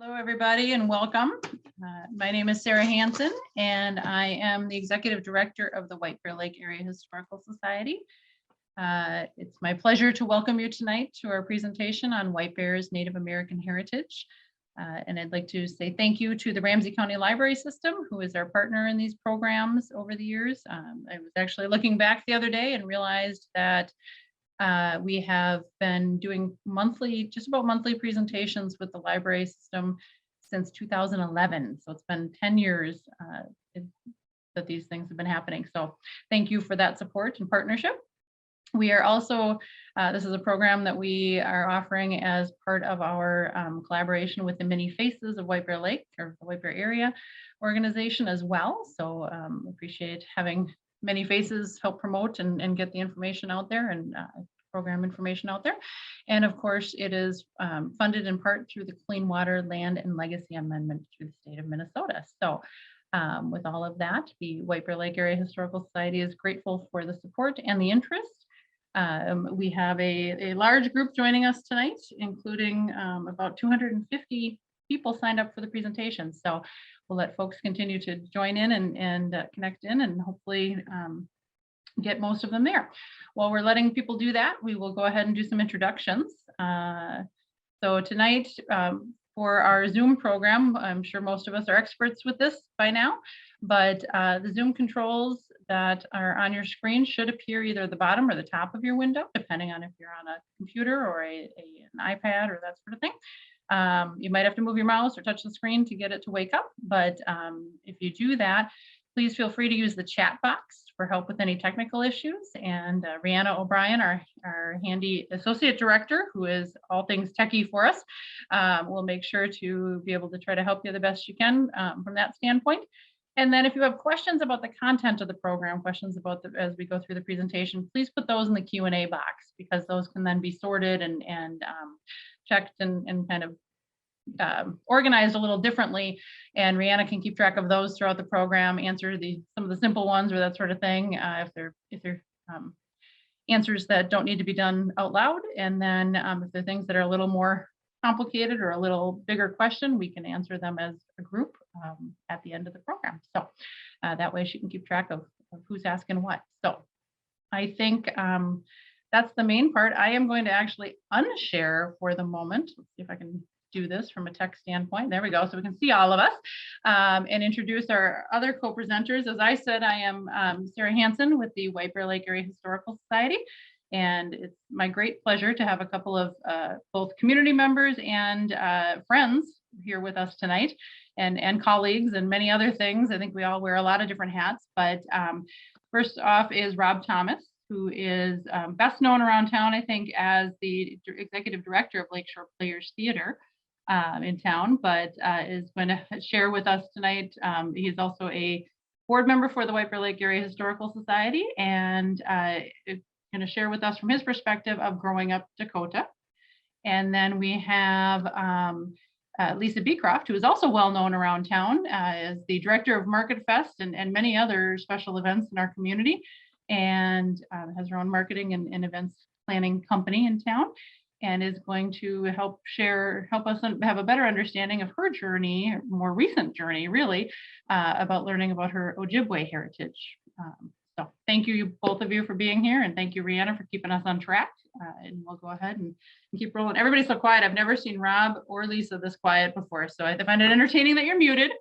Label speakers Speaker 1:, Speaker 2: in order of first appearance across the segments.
Speaker 1: Hello, everybody, and welcome. My name is Sarah Hansen, and I am the Executive Director of the White Bear Lake Area Historical Society. It's my pleasure to welcome you tonight to our presentation on White Bear's Native American heritage. And I'd like to say thank you to the Ramsey County Library System, who is our partner in these programs over the years. I was actually looking back the other day and realized that we have been doing just about monthly presentations with the library system since 2011. So it's been 10 years that these things have been happening. So thank you for that support and partnership. We are also, this is a program that we are offering as part of our collaboration with the Many Faces of White Bear Lake, or the White Bear Area organization as well. So appreciate having Many Faces help promote and get the information out there and program information out there. And of course, it is funded in part through the Clean Water, Land, and Legacy Amendment through the state of Minnesota. So with all of that, the White Bear Lake Area Historical Society is grateful for the support and the interest. We have a large group joining us tonight, including about 250 people signed up for the presentation. So we'll let folks continue to join in and connect in, and hopefully get most of them there. While we're letting people do that, we will go ahead and do some introductions. So tonight, for our Zoom program, I'm sure most of us are experts with this by now, but the Zoom controls that are on your screen should appear either at the bottom or the top of your window, depending on if you're on a computer or an iPad or that sort of thing. You might have to move your mouse or touch the screen to get it to wake up, but if you do that, please feel free to use the chat box for help with any technical issues. And Rihanna O'Brien, our handy associate director, who is all things techie for us, will make sure to be able to try to help you the best you can from that standpoint. And then if you have questions about the content of the program, questions about as we go through the presentation, please put those in the Q&A box, because those can then be sorted and checked and kind of organized a little differently, and Rihanna can keep track of those throughout the program, answer some of the simple ones or that sort of thing, if they're answers that don't need to be done out loud, and then if they're things that are a little more complicated or a little bigger question, we can answer them as a group at the end of the program. So that way she can keep track of who's asking what. So I think that's the main part. I am going to actually unshare for the moment. Let's see if I can do this from a tech standpoint. There we go. So we can see all of us and introduce our other co-presenters. As I said, I am Sarah Hansen with the White Bear Lake Area Historical Society. And it's my great pleasure to have a couple of both community members and friends here with us tonight, and colleagues and many other things. I think we all wear a lot of different hats, but first off is Rob Thomas, who is best known around town, I think, as the executive director of Lakeshore Players Theater in town, but is going to share with us tonight. He's also a board member for the White Bear Lake Area Historical Society, and is going to share with us from his perspective of growing up Dakota. And then we have Lisa Beecroft, who is also well known around town as the director of Market Fest and many other special events in our community, and has her own marketing and events planning company in town, and is going to help us have a better understanding of her journey, more recent journey really, about learning about her Ojibwe heritage. So thank you, both of you, for being here, and thank you, Rihanna, for keeping us on track. And we'll go ahead and keep rolling. Everybody's so quiet. I've never seen Rob or Lisa this quiet before, so I find it entertaining that you're muted.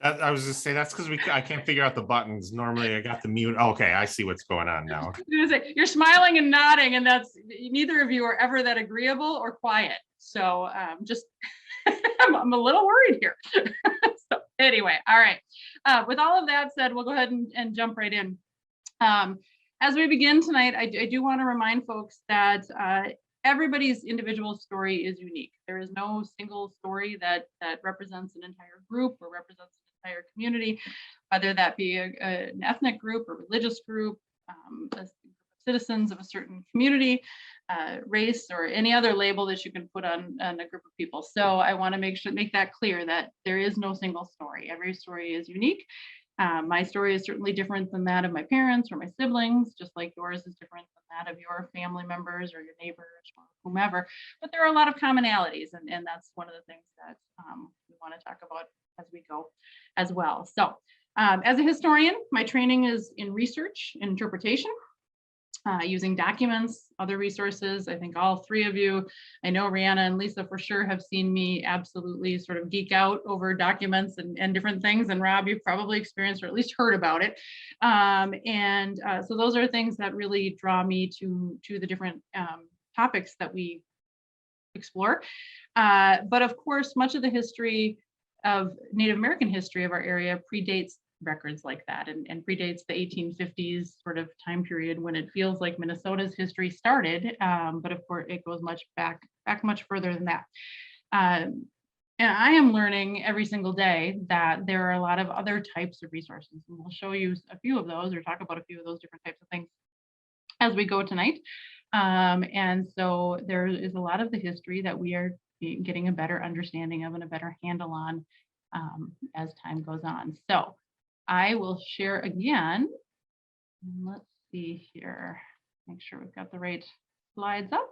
Speaker 2: I was just saying that's because I can't figure out the buttons. Normally I got the mute. Okay, I see what's going on now.
Speaker 1: You're smiling and nodding, and that's neither of you are ever that agreeable or quiet. So just I'm a little worried here. So anyway, all right. With all of that said, we'll go ahead and jump right in. As we begin tonight, I do want to remind folks that everybody's individual story is unique. There is no single story that represents an entire group or represents an entire community, whether that be an ethnic group or religious group, citizens of a certain community, race, or any other label that you can put on a group of people. So I want to make that clear, that there is no single story. Every story is unique. My story is certainly different than that of my parents or my siblings, just like yours is different than that of your family members or your neighbors or whomever. But there are a lot of commonalities, and that's one of the things that want to talk about as we go as well. So as a historian, my training is in research and interpretation, using documents, other resources. I think all three of you, I know Rihanna and Lisa for sure have seen me absolutely sort of geek out over documents and different things. And Rob, you've probably experienced or at least heard about it. So those are things that really draw me to the different topics that we explore. But of course, much of the history of Native American history of our area predates records like that and predates the 1850s sort of time period when it feels like Minnesota's history started. But of course, it goes much back much further than that. And I am learning every single day that there are a lot of other types of resources. And we'll show you a few of those or talk about a few of those different types of things as we go tonight. And so there is a lot of the history that we are getting a better understanding of and a better handle on as time goes on. So I will share again. Let's see here. Make sure we've got the right slides up.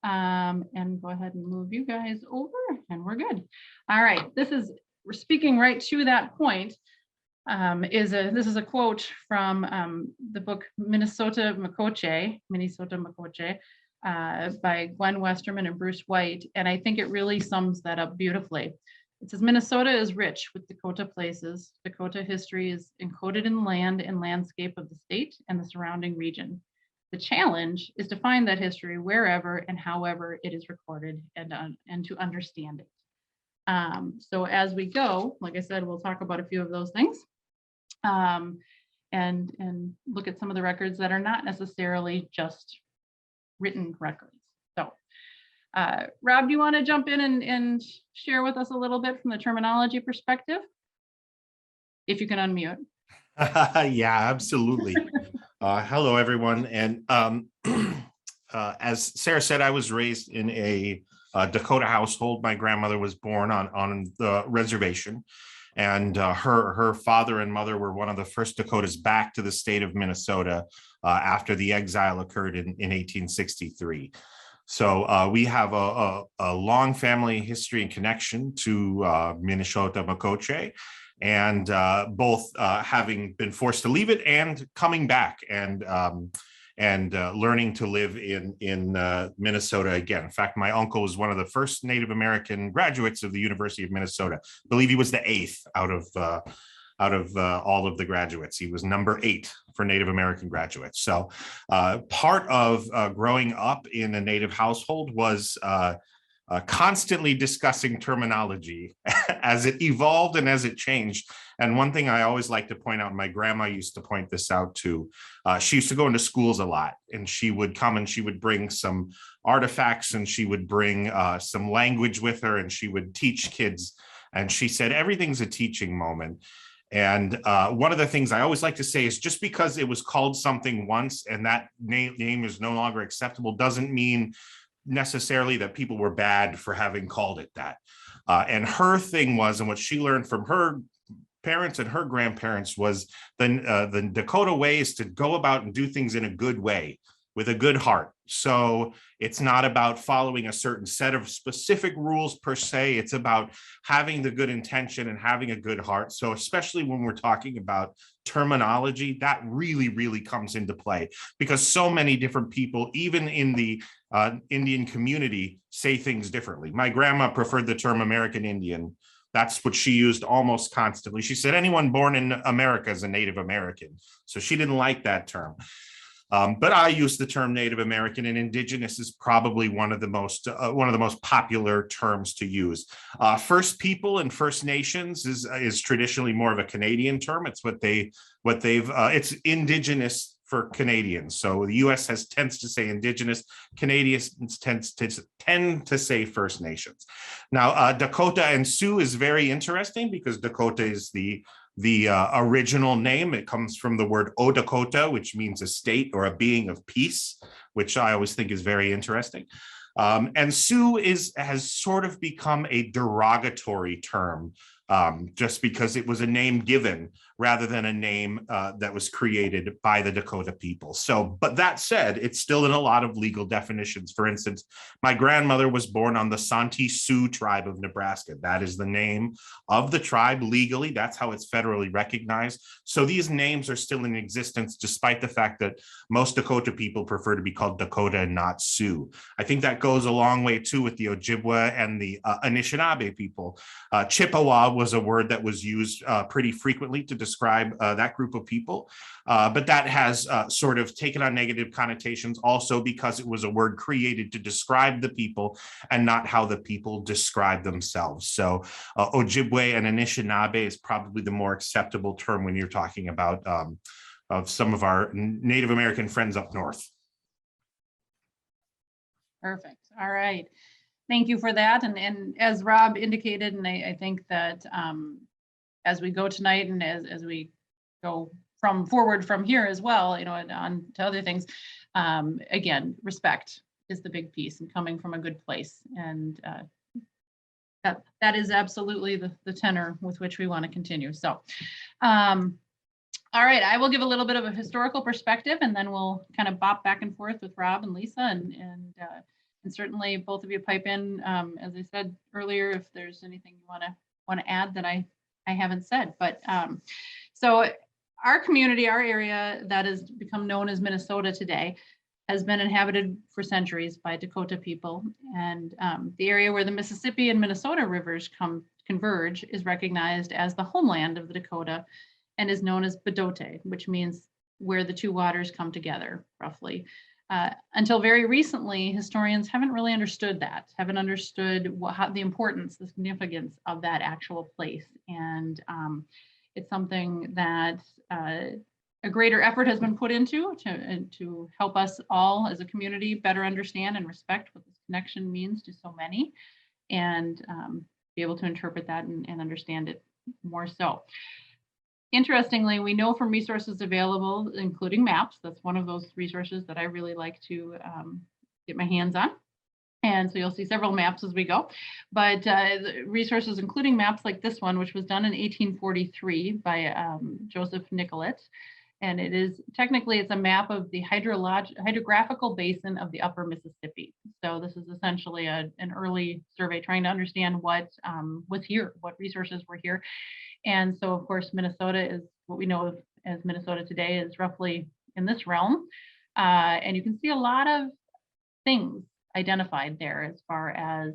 Speaker 1: And go ahead and move you guys over and we're good. All right, we're speaking right to that point. This is a quote from the book Minnesota Makoche by Gwen Westerman and Bruce White. And I think it really sums that up beautifully. It says, Minnesota is rich with Dakota places. Dakota history is encoded in land and landscape of the state and the surrounding region. The challenge is to find that history wherever and however it is recorded and to understand it. So as we go, like I said, we'll talk about a few of those things and look at some of the records that are not necessarily just written records. So Rob, do you want to jump in and share with us a little bit from the terminology perspective? If you can unmute.
Speaker 2: Yeah, absolutely. Hello, everyone. And as Sarah said, I was raised in a Dakota household. My grandmother was born on the reservation, and her father and mother were one of the first Dakotas back to the state of Minnesota after the exile occurred in 1863. So we have a long family history and connection to Minnesota Makoche, and both having been forced to leave it and coming back and learning to live in Minnesota again. In fact, my uncle was one of the first Native American graduates of the University of Minnesota. I believe he was the 8th out of all of the graduates. He was number 8 for Native American graduates. So part of growing up in a Native household was constantly discussing terminology as it evolved and as it changed. And one thing I always like to point out, my grandma used to point this out too. She used to go into schools a lot, and she would come and she would bring some artifacts and she would bring some language with her and she would teach kids. And she said, everything's a teaching moment. And one of the things I always like to say is just because it was called something once and that name is no longer acceptable doesn't mean necessarily that people were bad for having called it that. And her thing was, and what she learned from her parents and her grandparents was the Dakota way is to go about and do things in a good way with a good heart. So it's not about following a certain set of specific rules per se. It's about having the good intention and having a good heart. So especially when we're talking about terminology, that really, really comes into play because so many different people, even in the Indian community, say things differently. My grandma preferred the term American Indian. That's what she used almost constantly. She said anyone born in America is a Native American. So she didn't like that term. But I use the term Native American, and Indigenous is probably one of the most popular terms to use. First People and First Nations is traditionally more of a Canadian term. It's it's Indigenous for Canadians. So the U.S. tends to say Indigenous. Canadians tend to say First Nations. Now Dakota and Sioux is very interesting because Dakota is the original name. It comes from the word O-Dakota, which means a state or a being of peace, which I always think is very interesting. And Sioux has sort of become a derogatory term just because it was a name given rather than a name that was created by the Dakota people. So, but that said, it's still in a lot of legal definitions. For instance, my grandmother was born on the Santee Sioux tribe of Nebraska. That is the name of the tribe legally. That's how it's federally recognized. So these names are still in existence, despite the fact that most Dakota people prefer to be called Dakota and not Sioux. I think that goes a long way too with the Ojibwe and the Anishinaabe people. Chippewa was a word that was used pretty frequently to describe that group of people, but that has sort of taken on negative connotations also because it was a word created to describe the people and not how the people describe themselves. So Ojibwe and Anishinaabe is probably the more acceptable term when you're talking about of some of our Native American friends up north.
Speaker 1: Perfect. All right. Thank you for that. And as Rob indicated, and I think that as we go tonight and as we go forward from here as well, on to other things, again, respect is the big piece and coming from a good place. And that is absolutely the tenor with which we want to continue. So, all right, I will give a little bit of a historical perspective, and then we'll kind of bop back and forth with Rob and Lisa, and certainly both of you pipe in, as I said earlier, if there's anything you want to add that I haven't said. But so our community, our area that has become known as Minnesota today, has been inhabited for centuries by Dakota people, and the area where the Mississippi and Minnesota rivers converge is recognized as the homeland of the Dakota, and is known as Bdote, which means where the two waters come together, roughly. Until very recently, historians haven't really understood that, haven't understood the importance, the significance of that actual place. And it's something that a greater effort has been put into to help us all as a community better understand and respect what this connection means to so many, and be able to interpret that and understand it more so. Interestingly, we know from resources available, including maps, that's one of those resources that I really like to get my hands on. And so you'll see several maps as we go, but resources including maps like this one, which was done in 1843 by Joseph Nicolet. And it's a map of the hydrographical basin of the upper Mississippi. So this is essentially an early survey trying to understand what was here, what resources were here. And so, of course, Minnesota is what we know of as Minnesota today is roughly in this realm. And you can see a lot of things identified there as far as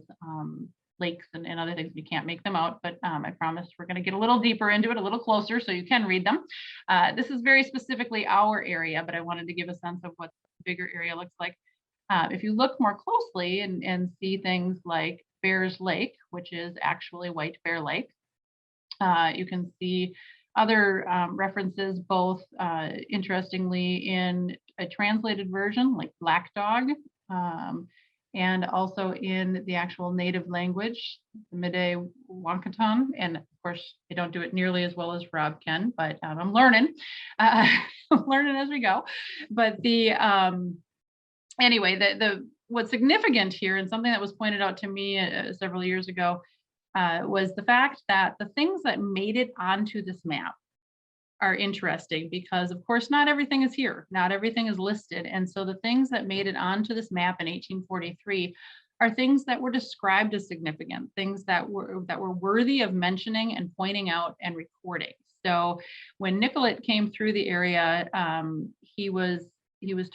Speaker 1: lakes and other things. We can't make them out, but I promise we're going to get a little deeper into it, a little closer, so you can read them. This is very specifically our area, but I wanted to give a sense of what the bigger area looks like. If you look more closely and see things like Bears Lake, which is actually White Bear Lake, you can see other references, both interestingly in a translated version like Black Dog, and also in the actual native language, the Mide Wankatan. And of course, I don't do it nearly as well as Rob can, but I'm learning, learning as we go. But anyway, what's significant here, and something that was pointed out to me several years ago, was the fact that the things that made it onto this map are interesting, because of course not everything is here, not everything is listed. And so the things that made it onto this map in 1843 are things that were described as significant, things that were worthy of mentioning and pointing out and recording. So when Nicolet came through the area, he was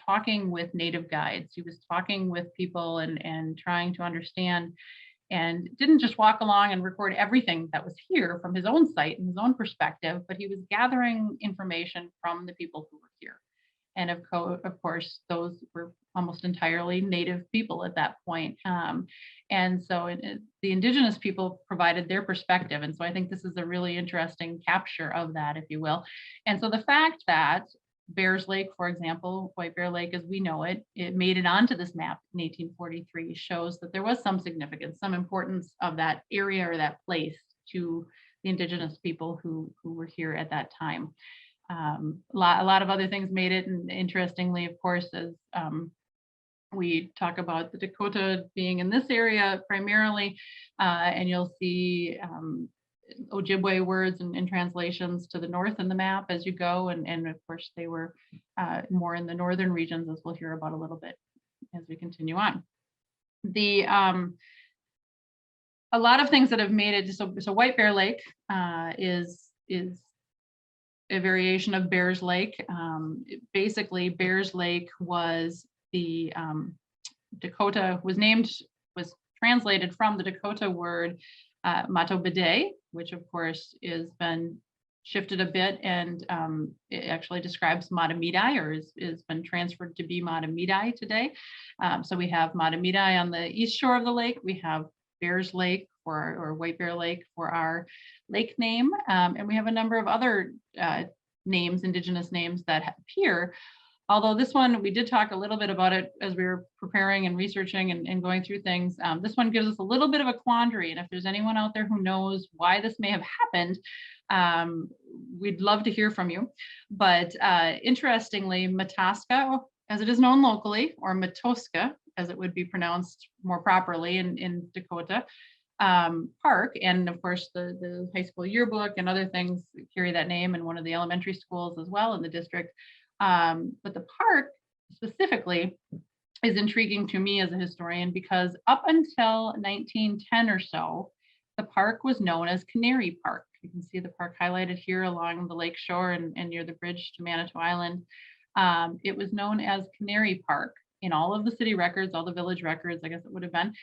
Speaker 1: talking with native guides, he was talking with people and trying to understand, and didn't just walk along and record everything that was here from his own site and his own perspective, but he was gathering information from the people who were here. And of course, those were almost entirely native people at that point. And so the indigenous people provided their perspective. And so I think this is a really interesting capture of that, if you will. And so the fact that Bears Lake, for example, White Bear Lake as we know it, it made it onto this map in 1843 shows that there was some significance, some importance of that area or that place to the indigenous people who were here at that time. A lot of other things made it, and interestingly, of course, as we talk about the Dakota being in this area primarily, and you'll see Ojibwe words and translations to the north in the map as you go. And of course, they were more in the northern regions, as we'll hear about a little bit as we continue on. A lot of things that have made it so White Bear Lake is a variation of Bears Lake. Basically, Bears Lake was the Dakota was translated from the Dakota word Matobide, which of course is been shifted a bit, and it actually describes Matamidi, or is been transferred to be Matamidi today. So we have Matamidi on the east shore of the lake. We have Bears Lake or White Bear Lake for our lake name, and we have a number of other names, indigenous names that appear. Although this one, we did talk a little bit about it as we were preparing and researching and going through things. This one gives us a little bit of a quandary. And if there's anyone out there who knows why this may have happened, we'd love to hear from you. But interestingly, Mataska, as it is known locally, or Matoska, as it would be pronounced more properly in Dakota, Park, and of course the high school yearbook and other things carry that name, and one of the elementary schools as well in the district. But the park specifically is intriguing to me as a historian, because up until 1910 or so, the park was known as Canary Park. You can see the park highlighted here along the lake shore and near the bridge to Manitou Island. It was known as Canary Park in all of the city records, all the village records, I guess it would have been,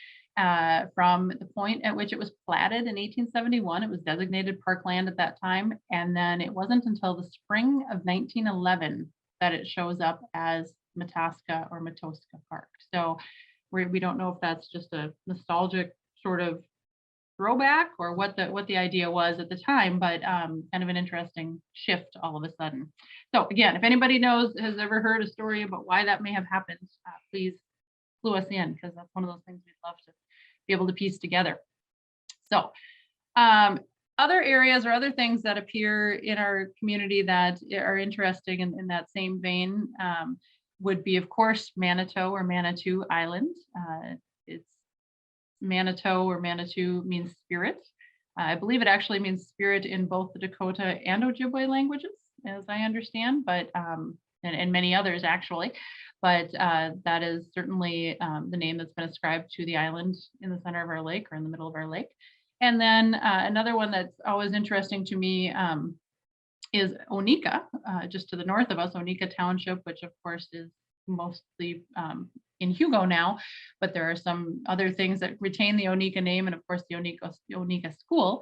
Speaker 1: from the point at which it was platted in 1871. It was designated parkland at that time. And then it wasn't until the spring of 1911 that it shows up as Mataska or Matoska Park. So we don't know if that's just a nostalgic sort of throwback or what the idea was at the time, but kind of an interesting shift all of a sudden. So again, if anybody has ever heard a story about why that may have happened, please clue us in, because that's one of those things we'd love to be able to piece together. So other areas or other things that appear in our community that are interesting in that same vein would be, of course, Manitou or Manitou Island. It's Manitou or Manitou means spirit. I believe it actually means spirit in both the Dakota and Ojibwe languages, as I understand, but and many others actually. But that is certainly the name that's been ascribed to the island in the center of our lake, or in the middle of our lake. And then another one that's always interesting to me is Onika, just to the north of us, Onika Township, which of course is mostly in Hugo now, but there are some other things that retain the Onika name, and of course the Onika School.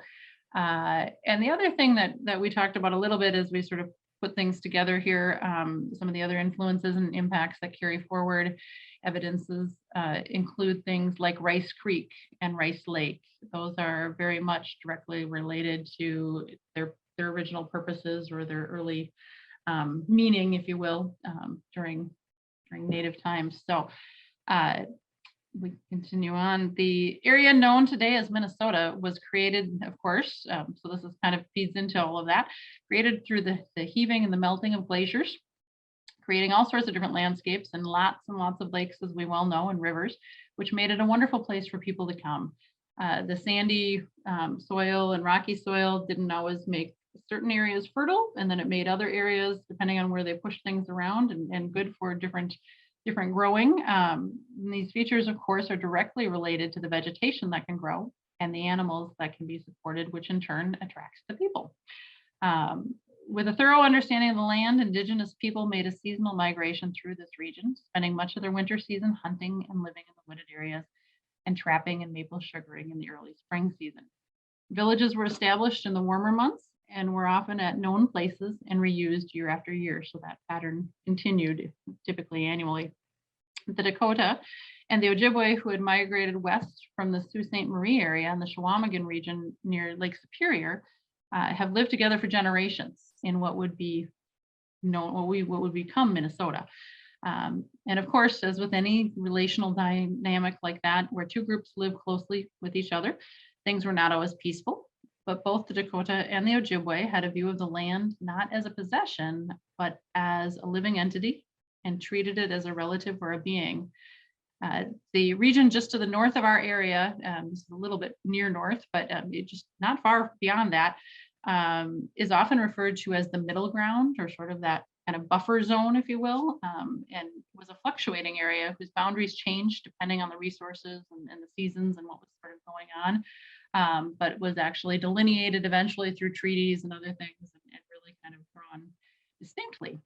Speaker 1: And the other thing that we talked about a little bit as we sort of put things together here, some of the other influences and impacts that carry forward evidences include things like Rice Creek and Rice Lake. Those are very much directly related to their original purposes, or their early meaning, if you will, during Native times. So we continue on. The area known today as Minnesota was created, of course, so this is kind of feeds into all of that, created through the heaving and the melting of glaciers, creating all sorts of different landscapes and lots of lakes, as we well know, and rivers, which made it a wonderful place for people to come. The sandy soil and rocky soil didn't always make certain areas fertile, and then it made other areas, depending on where they pushed things around, and good for different growing. These features, of course, are directly related to the vegetation that can grow and the animals that can be supported, which in turn attracts the people. With a thorough understanding of the land, Indigenous people made a seasonal migration through this region, spending much of their winter season hunting and living in the wooded areas, and trapping and maple sugaring in the early spring season. Villages were established in the warmer months and were often at known places and reused year after year. So that pattern continued, typically annually. The Dakota and the Ojibwe, who had migrated west from the Sault Ste. Marie area and the Chequamegon region near Lake Superior, have lived together for generations in what would be known, what would become Minnesota. And of course, as with any relational dynamic like that, where two groups live closely with each other, things were not always peaceful. But both the Dakota and the Ojibwe had a view of the land not as a possession, but as a living entity, and treated it as a relative or a being. The region just to the north of our area, this is a little bit near north, but it just not far beyond that, is often referred to as the middle ground, or sort of that kind of buffer zone, if you will, and was a fluctuating area whose boundaries changed depending on the resources and the seasons and what was sort of going on, but was actually delineated eventually through treaties and other things, and really kind of drawn distinctly.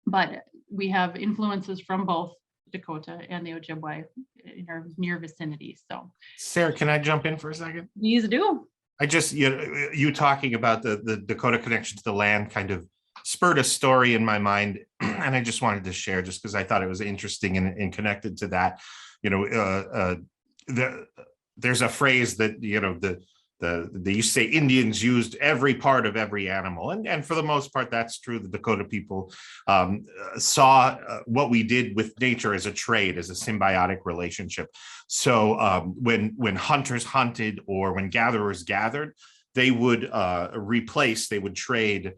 Speaker 1: But we have influences from both Dakota and the Ojibwe in our near vicinity. So,
Speaker 2: Sarah, can I jump in for a second?
Speaker 1: please do.
Speaker 2: I just, you talking about the Dakota connection to the land kind of spurred a story in my mind, and I just wanted to share just because I thought it was interesting and connected to that. There's a phrase that they used to say Indians used every part of every animal, and for the most part that's true. The Dakota people saw what we did with nature as a trade, as a symbiotic relationship. So when hunters hunted or when gatherers gathered, they would trade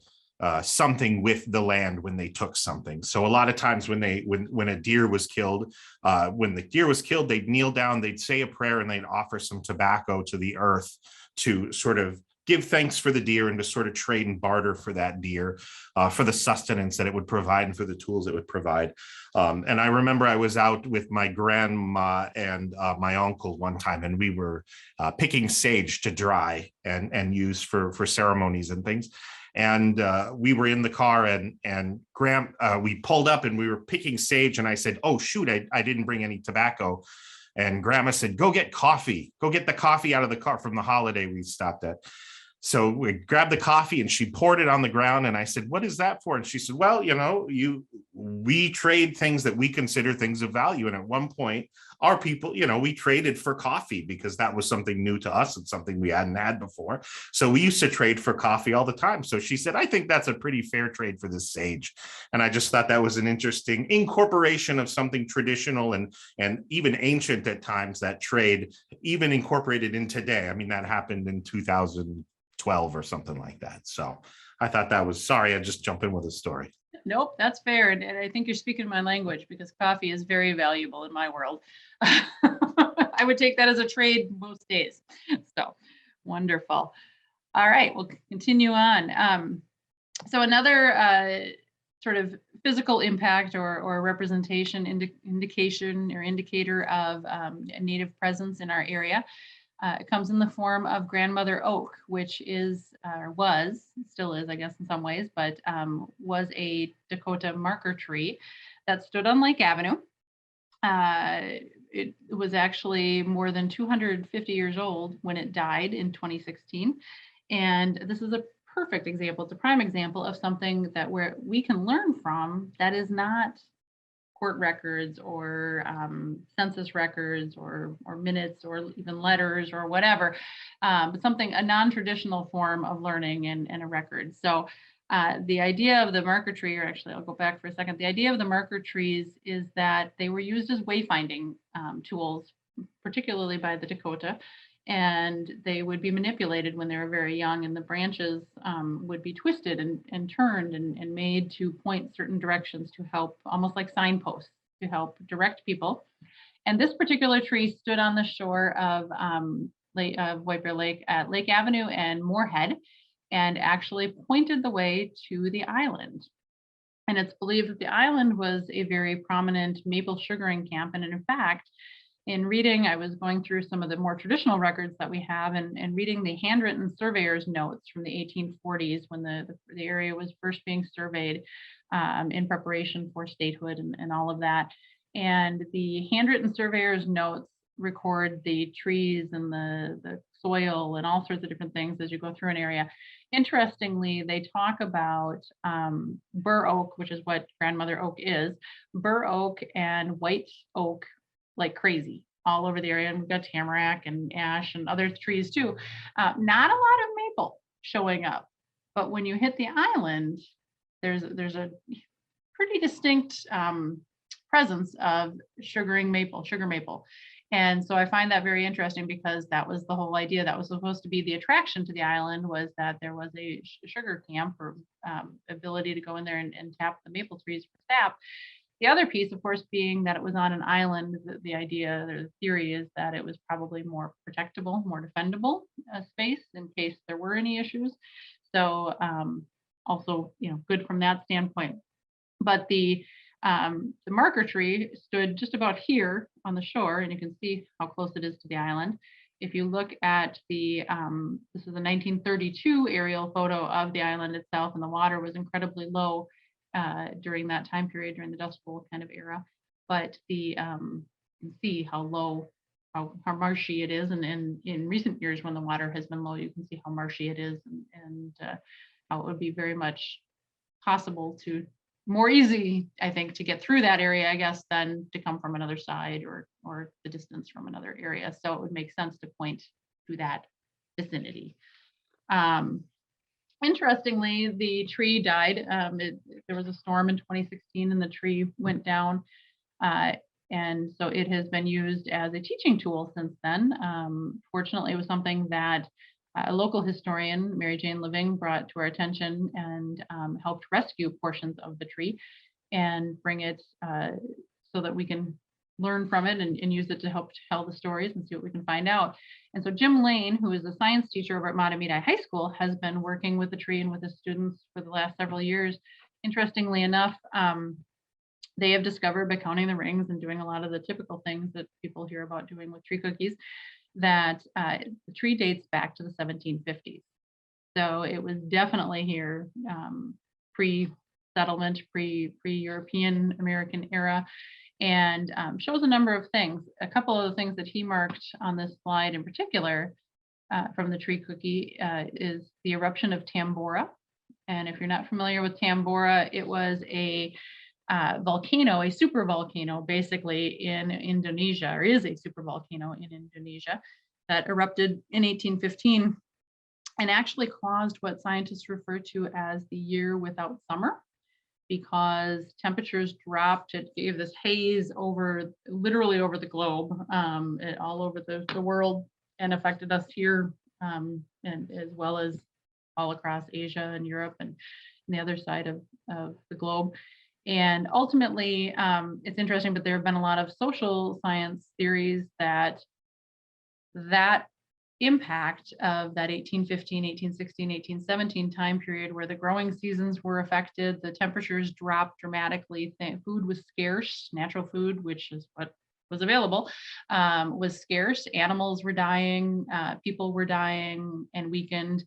Speaker 2: something with the land when they took something. So a lot of times when a deer was killed, they'd kneel down, they'd say a prayer, and they'd offer some tobacco to the earth to sort of give thanks for the deer and to sort of trade and barter for that deer, for the sustenance that it would provide and for the tools it would provide. And I remember I was out with my grandma and my uncle one time, and we were picking sage to dry and use for ceremonies and things. And we were in the car, and we pulled up and we were picking sage, and I said, "Oh shoot, I didn't bring any tobacco." And Grandma said, "Go get coffee. Go get the coffee out of the car from the holiday we stopped at." So we grabbed the coffee and she poured it on the ground. And I said, "What is that for?" And she said, "Well, we trade things that we consider things of value. And at one point, our people, we traded for coffee because that was something new to us and something we hadn't had before. So we used to trade for coffee all the time." So she said, "I think that's a pretty fair trade for this sage." And I just thought that was an interesting incorporation of something traditional and even ancient at times, that trade, even incorporated in today. I mean, that happened in 2012 or something like that. So I thought that was, sorry, I just jump in with a story.
Speaker 1: Nope, that's fair. And I think you're speaking my language, because coffee is very valuable in my world. I would take that as a trade most days. So wonderful. All right, we'll continue on. So another sort of physical impact or representation indication or indicator of a Native presence in our area. It comes in the form of grandmother oak, which is, still is, I guess, in some ways, but was a Dakota marker tree that stood on Lake Avenue. It was actually more than 250 years old when it died in 2016. And this is a perfect example, it's a prime example of something that where we can learn from that is not court records or census records or minutes or even letters or whatever, but a non-traditional form of learning and a record. So the idea of the marker tree, or actually I'll go back for a second, the idea of the marker trees is that they were used as wayfinding tools, particularly by the Dakota, and they would be manipulated when they were very young, and the branches would be twisted and turned and made to point certain directions to help, almost like signposts, to help direct people. And this particular tree stood on the shore of White Bear Lake at Lake Avenue and Moorhead, and actually pointed the way to the island. And it's believed that the island was a very prominent maple sugaring camp. And in fact, in reading, I was going through some of the more traditional records that we have and reading the handwritten surveyor's notes from the 1840s when the area was first being surveyed in preparation for statehood and all of that. And the handwritten surveyor's notes record the trees and the soil and all sorts of different things as you go through an area. Interestingly, they talk about bur oak, which is what grandmother oak is, bur oak and white oak like crazy all over the area. And we've got tamarack and ash and other trees too. Not a lot of maple showing up, but when you hit the island, there's a pretty distinct presence of sugar maple. And so I find that very interesting, because that was the whole idea. That was supposed to be the attraction to the island, was that there was a sugar camp or ability to go in there and tap the maple trees for sap. The other piece, of course, being that it was on an island, the idea or the theory is that it was probably more protectable, more defendable space in case there were any issues. So also, good from that standpoint. But the marker tree stood just about here on the shore, and you can see how close it is to the island. If you look at this is a 1932 aerial photo of the island itself, and the water was incredibly low during that time period, during the Dust Bowl kind of era. But you can see how low, how marshy it is. And in recent years, when the water has been low, you can see how marshy it is, and how it would be very much possible to more easy, I think, to get through that area, I guess, than to come from another side or the distance from another area. So it would make sense to point to that vicinity. Interestingly, the tree died. There was a storm in 2016 and the tree went down. And so it has been used as a teaching tool since then. Fortunately, it was something that a local historian, Mary Jane Living, brought to our attention and helped rescue portions of the tree and bring it so that we can learn from it and use it to help tell the stories and see what we can find out. And so Jim Lane, who is a science teacher over at Matamidi High School, has been working with the tree and with his students for the last several years. Interestingly enough, they have discovered by counting the rings and doing a lot of the typical things that people hear about doing with tree cookies, that the tree dates back to the 1750s. So it was definitely here pre-settlement, pre-European American era, and shows a number of things. A couple of the things that he marked on this slide in particular from the tree cookie is the eruption of Tambora. And if you're not familiar with Tambora, it was a volcano, a super volcano, basically in Indonesia, or is a super volcano in Indonesia, that erupted in 1815 and actually caused what scientists refer to as the year without summer, because temperatures dropped. It gave this haze literally over the globe, all over the world, and affected us here, and as well as all across Asia and Europe and the other side of the globe. And ultimately, it's interesting, but there have been a lot of social science theories that impact of that 1815, 1816, 1817 time period, where the growing seasons were affected, the temperatures dropped dramatically, food was scarce, natural food, which is what was available, was scarce, animals were dying, people were dying and weakened.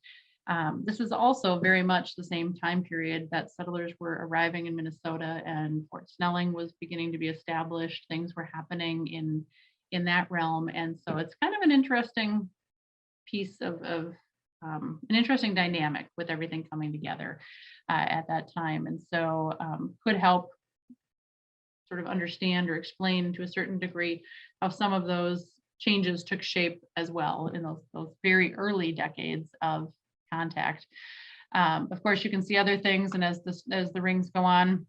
Speaker 1: This is also very much the same time period that settlers were arriving in Minnesota and Fort Snelling was beginning to be established. Things were happening in that realm. And so it's kind of an interesting piece of an interesting dynamic with everything coming together at that time. And so could help sort of understand or explain to a certain degree how some of those changes took shape as well in those very early decades of contact. Of course, you can see other things, and as the rings go on,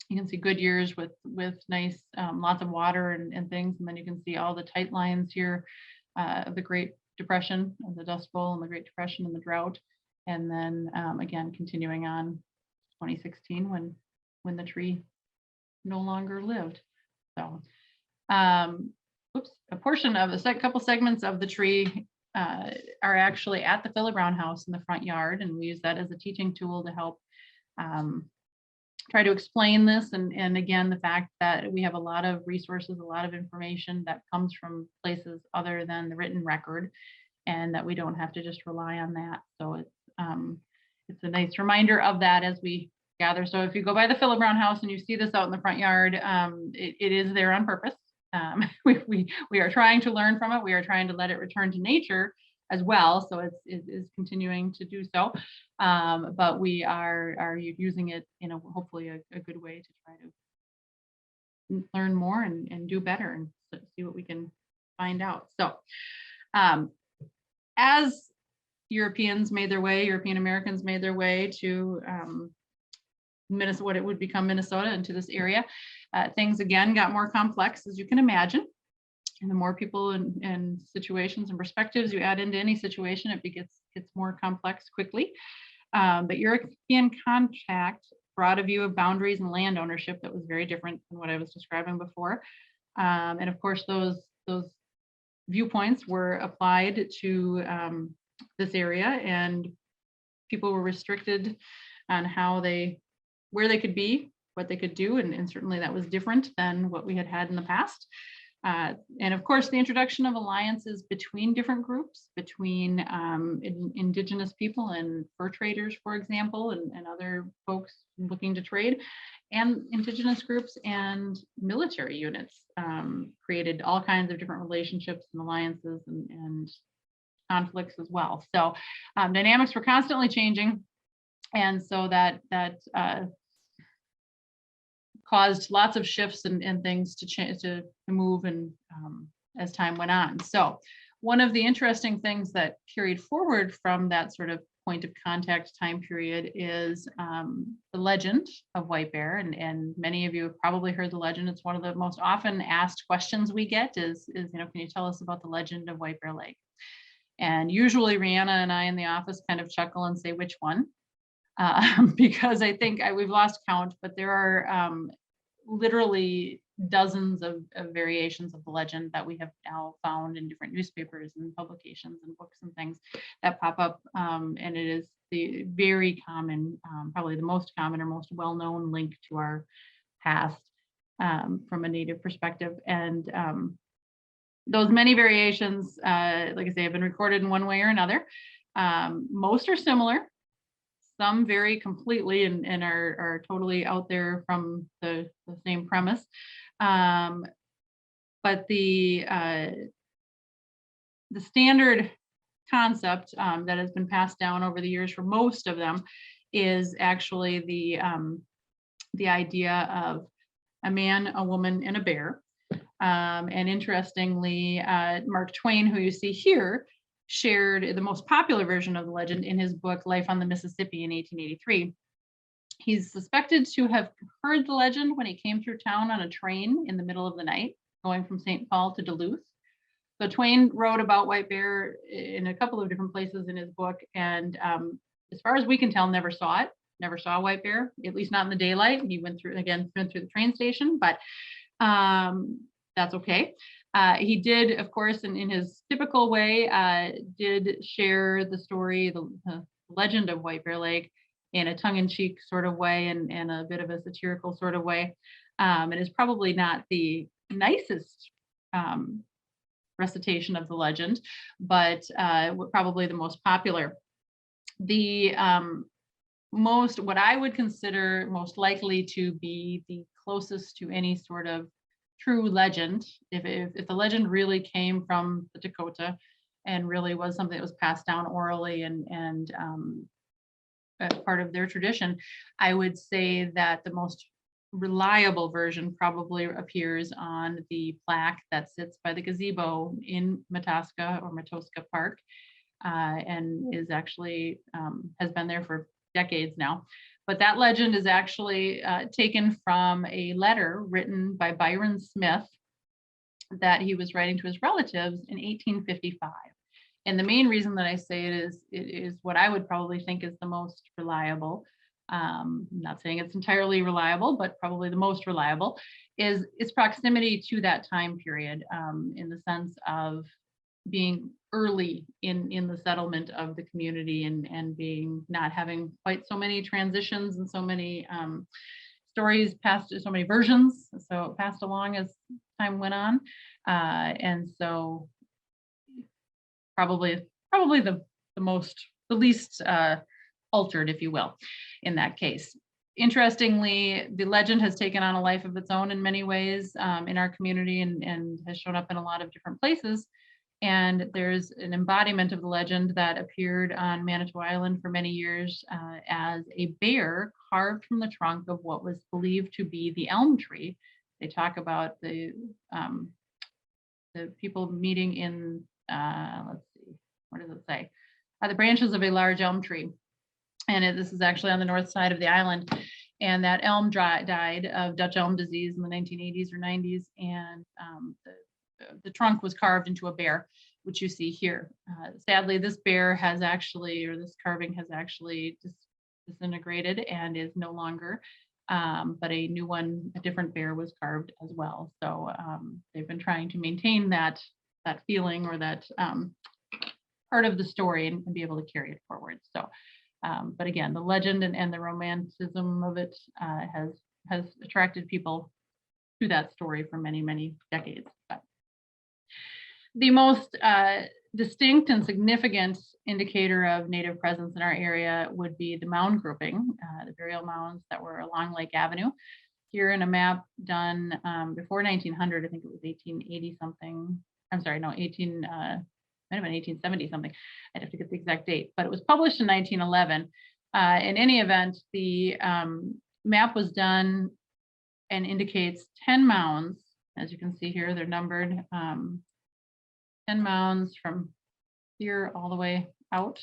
Speaker 1: you can see good years with nice lots of water and things, and then you can see all the tight lines here of the Great Depression, of the Dust Bowl and the Great Depression and the drought, and then again continuing on 2016 when the tree no longer lived. So a portion of the couple segments of the tree are actually at the Filibrand House in the front yard, and we use that as a teaching tool to help try to explain this, and again, the fact that we have a lot of resources, a lot of information that comes from places other than the written record, and that we don't have to just rely on that. So it's a nice reminder of that as we gather. So if you go by the Filibrand House and you see this out in the front yard, it is there on purpose. We are trying to learn from it. We are trying to let it return to nature as well. So it is continuing to do so. But we are using it in hopefully a good way to try to learn more and do better and see what we can find out. So as European Americans made their way to Minnesota, what it would become Minnesota, into this area, things again got more complex, as you can imagine. And the more people and situations and perspectives you add into any situation, it gets more complex quickly. But European contact brought a view of boundaries and land ownership that was very different than what I was describing before. And of course, those viewpoints were applied to this area, and people were restricted on where they could be, what they could do, and certainly that was different than what we had had in the past. And of course, the introduction of alliances between different groups, between indigenous people and fur traders, for example, and other folks looking to trade, and indigenous groups and military units created all kinds of different relationships and alliances and conflicts as well. So dynamics were constantly changing. And so that caused lots of shifts and things to change, to move, and as time went on. So one of the interesting things that carried forward from that sort of point of contact time period is the legend of White Bear. And many of you have probably heard the legend. It's one of the most often asked questions we get is, can you tell us about the legend of White Bear Lake? And usually Rihanna and I in the office kind of chuckle and say, which one? Because I think we've lost count, but there are literally dozens of variations of the legend that we have now found in different newspapers and publications and books and things that pop up. And it is the very common, probably the most common or most well-known link to our past from a Native perspective. And those many variations, like I say, have been recorded in one way or another. Most are similar. Some vary completely and are totally out there from the same premise. But the standard concept that has been passed down over the years for most of them is actually the idea of a man, a woman, and a bear. And interestingly, Mark Twain, who you see here, shared the most popular version of the legend in his book, Life on the Mississippi in 1883. He's suspected to have heard the legend when he came through town on a train in the middle of the night, going from St. Paul to Duluth. So Twain wrote about White Bear in a couple of different places in his book, and as far as we can tell, never saw it, never saw White Bear, at least not in the daylight. He went through the train station, but that's okay. He did, of course, in his typical way, did share the story, the legend of White Bear Lake in a tongue-in-cheek sort of way and a bit of a satirical sort of way. It is probably not the nicest recitation of the legend, but probably the most popular. The what I would consider most likely to be the closest to any sort of true legend, if the legend really came from the Dakota and really was something that was passed down orally and part of their tradition, I would say that the most reliable version probably appears on the plaque that sits by the gazebo in Mataska or Matoska Park, and is actually has been there for decades now. But that legend is actually taken from a letter written by Byron Smith that he was writing to his relatives in 1855. And the main reason that I say it is what I would probably think is the most reliable. I'm not saying it's entirely reliable, but probably the most reliable is its proximity to that time period, in the sense of being early in the settlement of the community and being not having quite so many transitions and so many stories passed, so many versions, so it passed along as time went on, and so probably the least altered, if you will, in that case. Interestingly, the legend has taken on a life of its own in many ways in our community and has shown up in a lot of different places. And there's an embodiment of the legend that appeared on Manitou Island for many years as a bear carved from the trunk of what was believed to be the elm tree. They talk about the people meeting in, let's see, what does it say? The branches of a large elm tree. And this is actually on the north side of the island. And that elm died of Dutch elm disease in the 1980s or 90s. And the trunk was carved into a bear, which you see here. Sadly, this bear has actually, or this carving has actually just disintegrated and is no longer. But a new one, a different bear was carved as well. So they've been trying to maintain that feeling or that part of the story and be able to carry it forward. So, but again, the legend and the romanticism of it has attracted people to that story for many, many decades. But the most distinct and significant indicator of Native presence in our area would be the mound grouping, the burial mounds that were along Lake Avenue. Here in a map done before 1900, I think it was 1880 something. I'm sorry, no, might have been 1870 something. I'd have to get the exact date, but it was published in 1911. In any event, the map was done and indicates 10 mounds. As you can see here, they're numbered 10 mounds from here all the way out.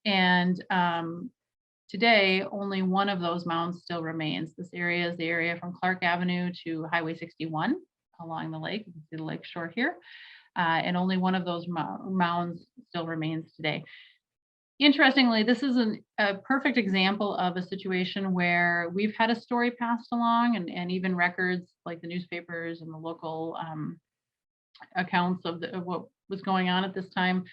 Speaker 1: And today, only one of those mounds still remains. This area is the area from Clark Avenue to Highway 61 along the lake. You can see the lake shore here. And only one of those mounds still remains today. Interestingly, this is a perfect example of a situation where we've had a story passed along and even records like the newspapers and the local accounts of what was going on at this time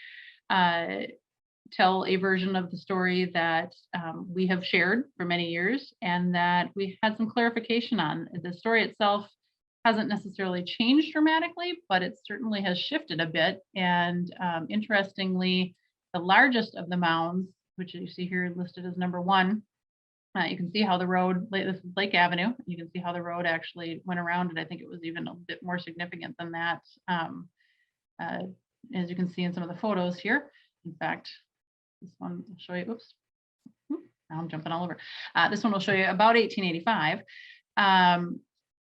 Speaker 1: tell a version of the story that we have shared for many years and that we had some clarification on. The story itself hasn't necessarily changed dramatically, but it certainly has shifted a bit. And interestingly, the largest of the mounds, which you see here listed as number 1, you can see how the road, this is Lake Avenue, you can see how the road actually went around it. I think it was even a bit more significant than that, as you can see in some of the photos here. In fact, this one will show you, oops, now I'm jumping all over. This one will show you about 1885.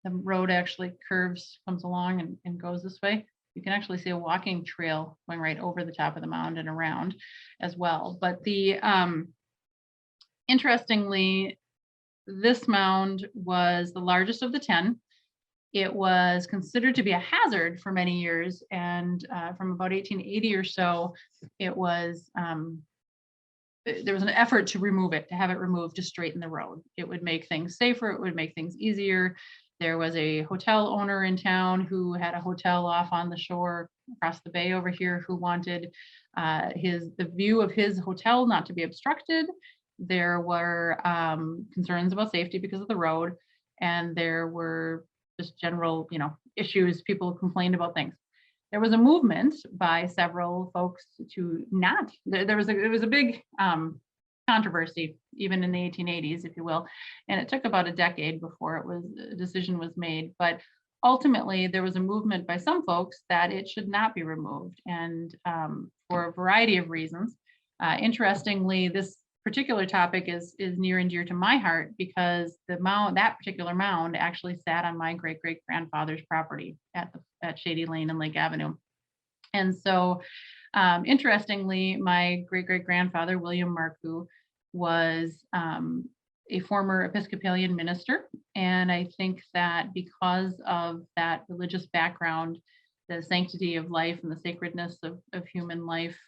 Speaker 1: The road actually curves, comes along and goes this way. You can actually see a walking trail going right over the top of the mound and around as well. But the interestingly, this mound was the largest of the 10. It was considered to be a hazard for many years, and from about 1880 or so, it was there was an effort to remove it, to have it removed to straighten the road. It would make things safer. It would make things easier. There was a hotel owner in town who had a hotel off on the shore across the bay over here who wanted the view of his hotel not to be obstructed. There were concerns about safety because of the road, and there were just general, issues. People complained about things. There was a movement by several folks to not. It was a big controversy, even in the 1880s, if you will, and it took about a decade before a decision was made. But ultimately, there was a movement by some folks that it should not be removed, and for a variety of reasons. Interestingly, this particular topic is near and dear to my heart because that particular mound actually sat on my great-great-grandfather's property at Shady Lane and Lake Avenue. And so interestingly, my great-great-grandfather, William Marcoux, was a former Episcopalian minister. And I think that because of that religious background, the sanctity of life and the sacredness of human life,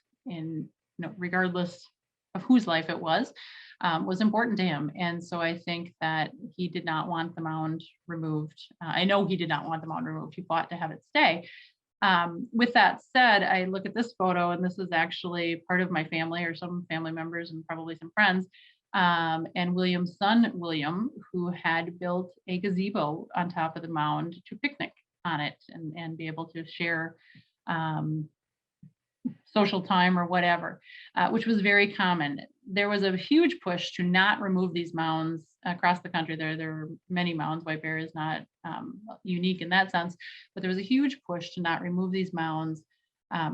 Speaker 1: regardless of whose life it was important to him. And so I think that he did not want the mound removed. I know he did not want the mound removed. He fought to have it stay. With that said, I look at this photo, and this is actually part of my family or some family members and probably some friends. And William's son, William, who had built a gazebo on top of the mound to picnic on it and be able to share social time or whatever, which was very common. There was a huge push to not remove these mounds across the country. There are many mounds. White Bear is not unique in that sense, but there was a huge push to not remove these mounds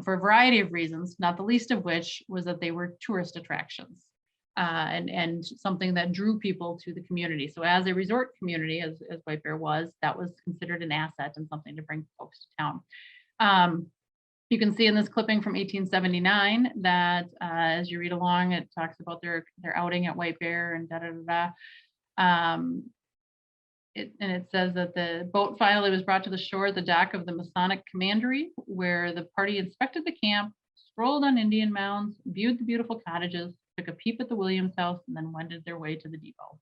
Speaker 1: for a variety of reasons, not the least of which was that they were tourist attractions and something that drew people to the community. So as a resort community, as White Bear was, that was considered an asset and something to bring folks to town. You can see in this clipping from 1879 that as you read along, it talks about their outing at White Bear and it says that the boat finally was brought to the shore at the dock of the Masonic Commandery, where the party inspected the camp, strolled on Indian mounds, viewed the beautiful cottages, took a peep at the Williams house, and then wended their way to the depot.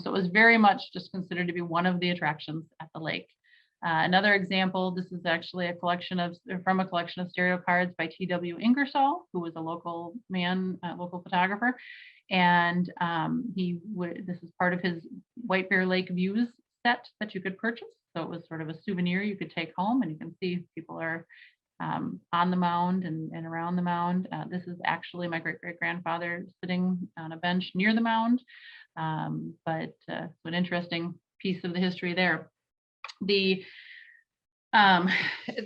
Speaker 1: So it was very much just considered to be one of the attractions at the lake. Another example, this is actually from a collection of stereo cards by T.W. Ingersoll, who was a local man, local photographer. And this is part of his White Bear Lake Views set that you could purchase. So it was sort of a souvenir you could take home, and you can see people are on the mound and around the mound. This is actually my great-great-grandfather sitting on a bench near the mound. But an interesting piece of the history there. The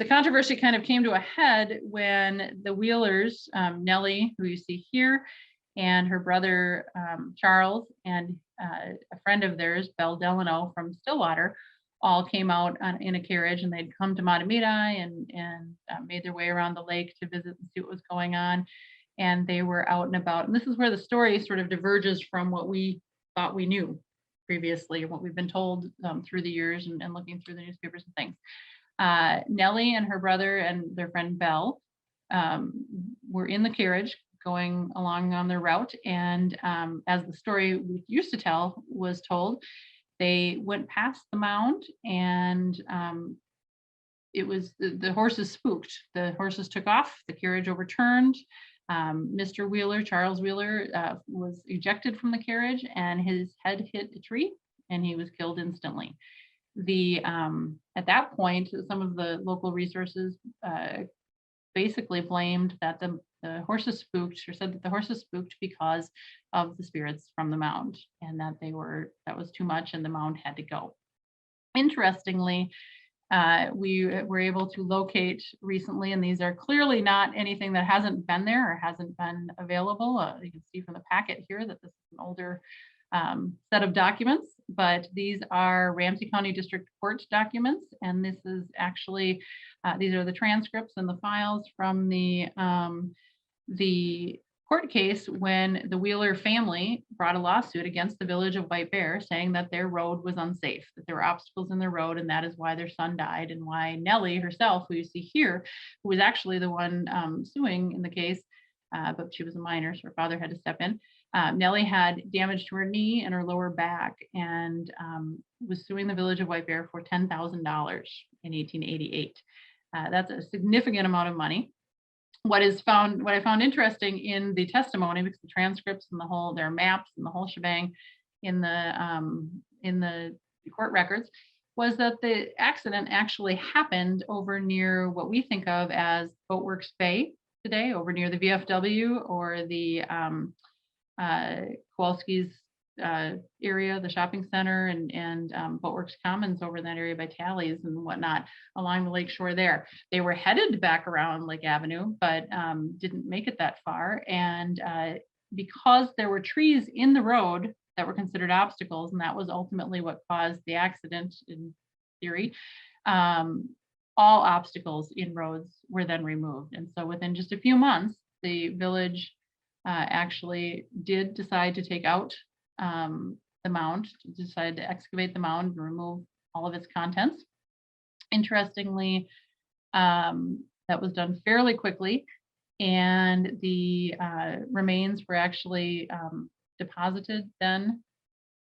Speaker 1: controversy kind of came to a head when the Wheelers, Nellie, who you see here, and her brother Charles, and a friend of theirs, Belle Delano from Stillwater, all came out in a carriage, and they'd come to Matamidi and made their way around the lake to visit and see what was going on. And they were out and about. And this is where the story sort of diverges from what we thought we knew previously, and what we've been told through the years and looking through the newspapers and things. Nellie and her brother and their friend Belle were in the carriage going along on their route. And as the story we used to tell was told, they went past the mound, and it was the horses spooked. The horses took off, the carriage overturned. Mr. Wheeler, Charles Wheeler, was ejected from the carriage, and his head hit a tree, and he was killed instantly. At that point, some of the local resources basically blamed that the horses spooked, or said that the horses spooked because of the spirits from the mound, and that that was too much, and the mound had to go. Interestingly, we were able to locate recently, and these are clearly not anything that hasn't been there or hasn't been available. You can see from the packet here that this is an older set of documents, but these are Ramsey County District Court documents, and this is actually, these are the transcripts and the files from the court case when the Wheeler family brought a lawsuit against the village of White Bear, saying that their road was unsafe, that there were obstacles in their road, and that is why their son died, and why Nellie herself, who you see here, who was actually the one suing in the case, but she was a minor, so her father had to step in. Nellie had damage to her knee and her lower back, and was suing the village of White Bear for $10,000 in 1888. That's a significant amount of money. What I found interesting in the testimony, because the transcripts and their maps and the whole shebang in the court records, was that the accident actually happened over near what we think of as Boatworks Bay today, over near the VFW or the Kowalski's area, the shopping center, and Boatworks Commons over in that area by Tallies and whatnot along the lake shore there. They were headed back around Lake Avenue, but didn't make it that far. And because there were trees in the road that were considered obstacles, and that was ultimately what caused the accident in theory, all obstacles in roads were then removed. And so within just a few months, the village actually did decide to take out the mound, decided to excavate the mound and remove all of its contents. Interestingly, that was done fairly quickly, and the remains were actually deposited then.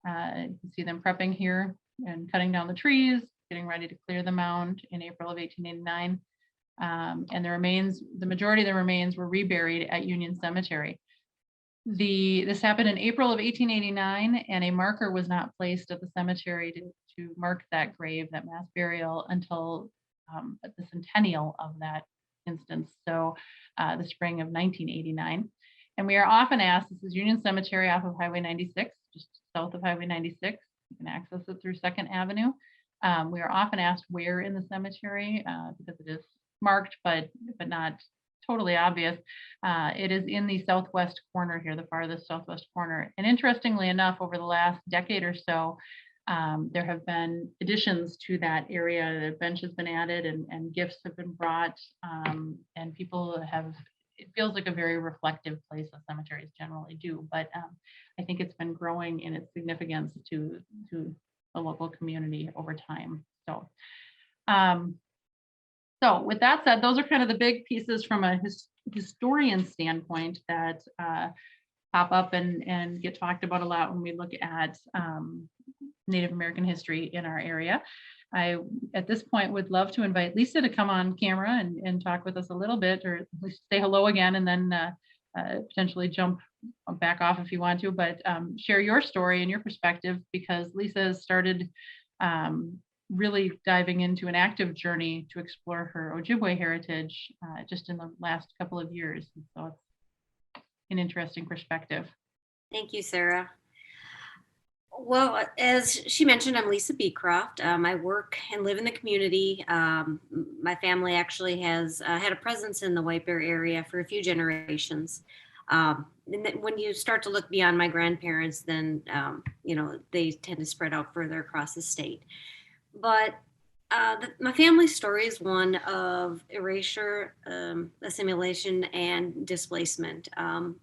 Speaker 1: You can see them prepping here and cutting down the trees, getting ready to clear the mound in April of 1889. And the majority of the remains were reburied at Union Cemetery. This happened in April of 1889, and a marker was not placed at the cemetery to mark that grave, that mass burial, until the centennial of that instance, so the spring of 1989. And we are often asked, this is Union Cemetery off of Highway 96, just south of Highway 96. You can access it through 2nd Avenue. We are often asked where in the cemetery, because it is marked, but not totally obvious. It is in the southwest corner here, the farthest southwest corner. And interestingly enough, over the last decade or so, there have been additions to that area. The bench has been added, and gifts have been brought, and people have, it feels like a very reflective place, as cemeteries generally do. But I think it's been growing in its significance to the local community over time. So with that said, those are kind of the big pieces from a historian standpoint that pop up and get talked about a lot when we look at Native American history in our area. I, at this point, would love to invite Lisa to come on camera and talk with us a little bit, or at least say hello again, and then potentially jump back off if you want to, but share your story and your perspective, because Lisa has started really diving into an active journey to explore her Ojibwe heritage just in the last couple of years. And so it's an interesting perspective.
Speaker 3: Thank you, Sarah. Well, as she mentioned, I'm Lisa Beecroft. I work and live in the community. My family actually has had a presence in the White Bear area for a few generations. And then when you start to look beyond my grandparents, then, they tend to spread out further across the state. But my family story is one of erasure, assimilation, and displacement.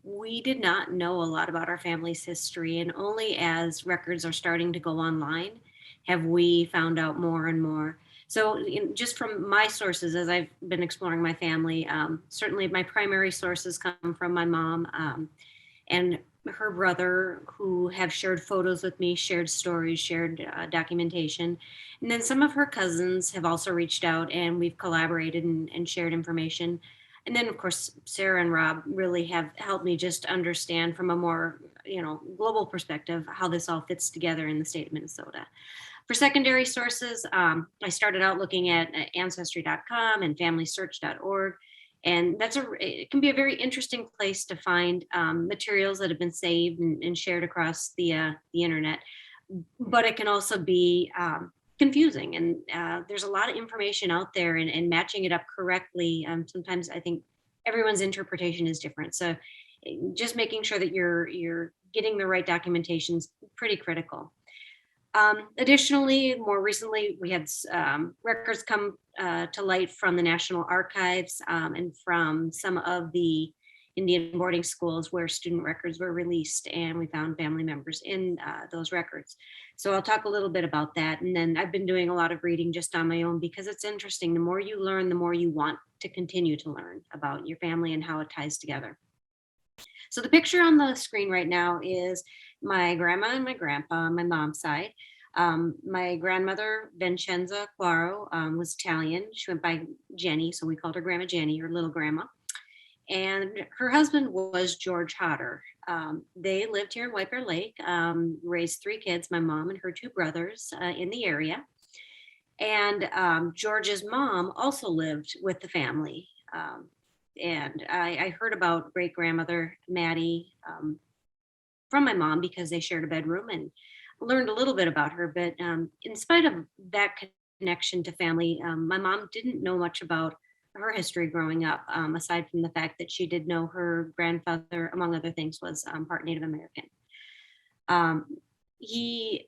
Speaker 3: We did not know a lot about our family's history, and only as records are starting to go online have we found out more and more. So just from my sources, as I've been exploring my family, certainly my primary sources come from my mom and her brother, who have shared photos with me, shared stories, shared documentation. And then some of her cousins have also reached out, and we've collaborated and shared information. And then, of course, Sarah and Rob really have helped me just understand from a more, global perspective how this all fits together in the state of Minnesota. For secondary sources, I started out looking at ancestry.com and familysearch.org. And it can be a very interesting place to find materials that have been saved and shared across the internet. But it can also be confusing, and there's a lot of information out there, and matching it up correctly. Sometimes I think everyone's interpretation is different. So just making sure that you're getting the right documentation is pretty critical. Additionally, more recently, we had records come to light from the National Archives and from some of the Indian boarding schools where student records were released, and we found family members in those records. So I'll talk a little bit about that. And then I've been doing a lot of reading just on my own, because it's interesting. The more you learn, the more you want to continue to learn about your family and how it ties together. So the picture on the screen right now is my grandma and my grandpa on my mom's side. My grandmother, Vincenza Quaro, was Italian. She went by Jenny, so we called her Grandma Jenny, or Little Grandma. And her husband was George Hodder. They lived here in White Bear Lake, raised 3 kids, my mom and her 2 brothers in the area. And George's mom also lived with the family. And I heard about great grandmother Maddie from my mom, because they shared a bedroom, and learned a little bit about her. But in spite of that connection to family, my mom didn't know much about her history growing up, aside from the fact that she did know her grandfather, among other things, was part Native American. He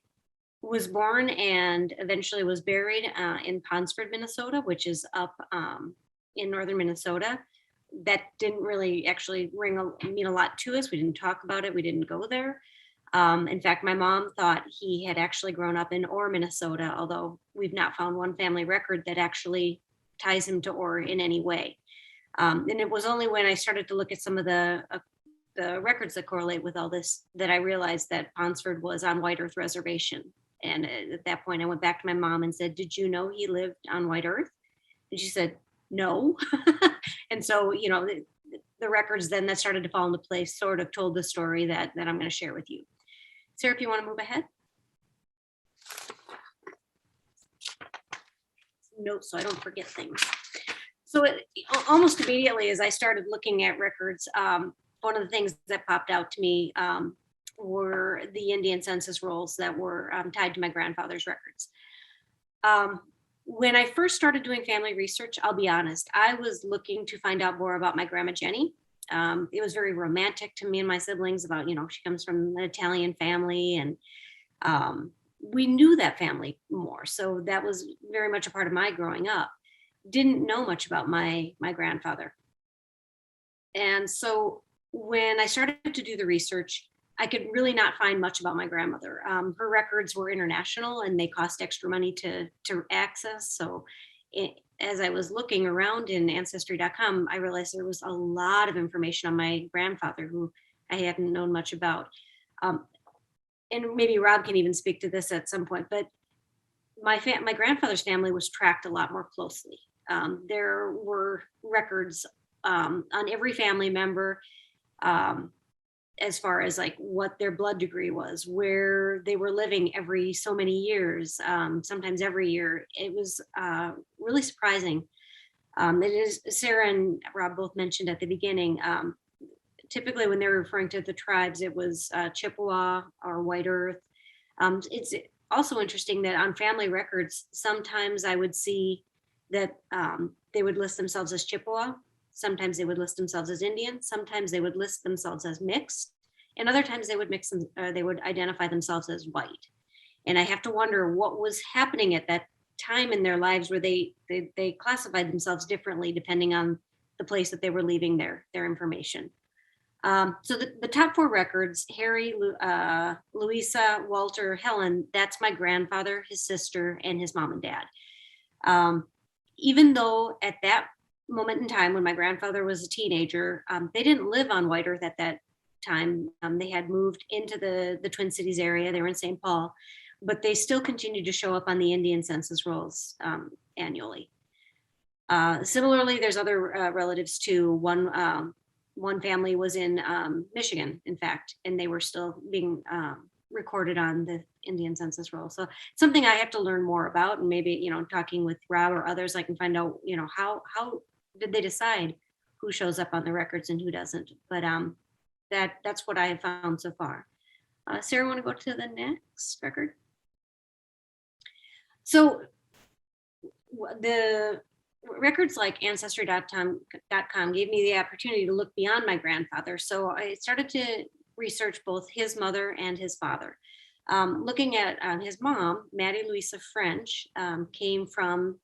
Speaker 3: was born and eventually was buried in Ponsford, Minnesota, which is up in northern Minnesota. That didn't really actually mean a lot to us. We didn't talk about it. We didn't go there. In fact, my mom thought he had actually grown up in Orr, Minnesota, although we've not found one family record that actually ties him to Orr in any way. And it was only when I started to look at some of the records that correlate with all this that I realized that Ponsford was on White Earth Reservation. And at that point, I went back to my mom and said, "Did you know he lived on White Earth?" And she said, "No." And so, the records then that started to fall into place sort of told the story that I'm going to share with you. Sarah, if you want to move ahead. Notes so I don't forget things. So almost immediately as I started looking at records, one of the things that popped out to me were the Indian census rolls that were tied to my grandfather's records. When I first started doing family research, I'll be honest, I was looking to find out more about my grandma Jenny. It was very romantic to me and my siblings about, she comes from an Italian family, and we knew that family more. So that was very much a part of my growing up. Didn't know much about my grandfather. And so when I started to do the research, I could really not find much about my grandmother. Her records were international and they cost extra money to access. So as I was looking around in ancestry.com, I realized there was a lot of information on my grandfather, who I hadn't known much about. Um, and maybe Rob can even speak to this at some point, but my grandfather's family was tracked a lot more closely. There were records on every family member, um, as far as like what their blood degree was, where they were living every so many years, sometimes every year. It was really surprising. It is, Sarah and Rob both mentioned at the beginning. Typically, when they were referring to the tribes, it was Chippewa or White Earth. It's also interesting that on family records, sometimes I would see that they would list themselves as Chippewa. Sometimes they would list themselves as Indian. Sometimes they would list themselves as mixed, and other times they would they would identify themselves as white. And I have to wonder what was happening at that time in their lives where they classified themselves differently depending on the place that they were leaving their information. So the top four records, Harry, Louisa, Walter, Helen, that's my grandfather, his sister, and his mom and dad. Even though at that moment in time when my grandfather was a teenager, they didn't live on White Earth at that time. They had moved into the Twin Cities area. They were in St. Paul, but they still continued to show up on the Indian census rolls annually. Similarly, there's other relatives too. One family was in Michigan, in fact, and they were still being recorded on the Indian census roll. So something I have to learn more about, and maybe, talking with Rob or others, I can find out, how did they decide who shows up on the records and who doesn't. But that's what I have found so far. Sarah, want to go to the next record? So the records like ancestry.com gave me the opportunity to look beyond my grandfather. So I started to research both his mother and his father. Looking at his mom, Maddie Louisa French, came from,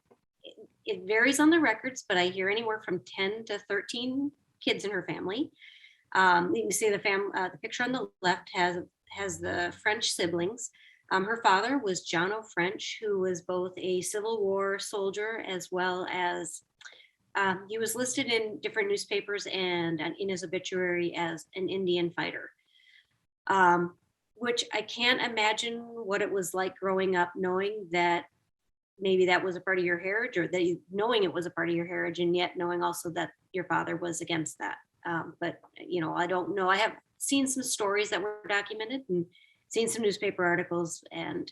Speaker 3: it varies on the records, but I hear anywhere from 10 to 13 kids in her family. You can see the picture on the left has the French siblings. Her father was John O. French, who was both a Civil War soldier as well as he was listed in different newspapers and in his obituary as an Indian fighter, which I can't imagine what it was like growing up knowing that maybe that was a part of your heritage, or that knowing it was a part of your heritage, and yet knowing also that your father was against that. But I don't know. I have seen some stories that were documented and seen some newspaper articles, and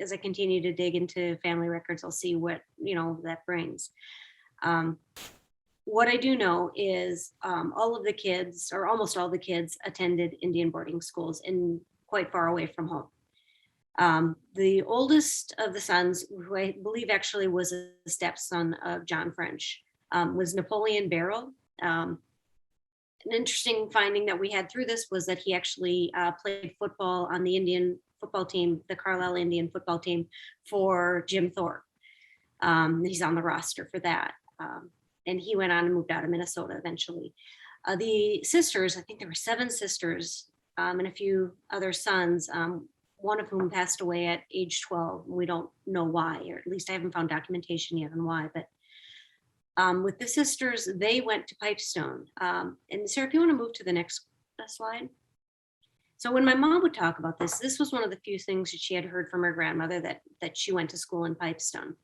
Speaker 3: as I continue to dig into family records, I'll see what that brings. What I do know is all of the kids, or almost all the kids, attended Indian boarding schools in quite far away from home. The oldest of the sons, who I believe actually was a stepson of John French, was Napoleon Barrow. An interesting finding that we had through this was that he actually played football on the Indian football team, the Carlisle Indian football team, for Jim Thorpe. He's on the roster for that. And he went on and moved out of Minnesota eventually. The sisters, I think there were 7 sisters and a few other sons, one of whom passed away at age 12. We don't know why, or at least I haven't found documentation yet on why, but with the sisters, they went to Pipestone. And Sarah, if you want to move to the next slide. So when my mom would talk about this was one of the few things that she had heard from her grandmother, that she went to school in Pipestone.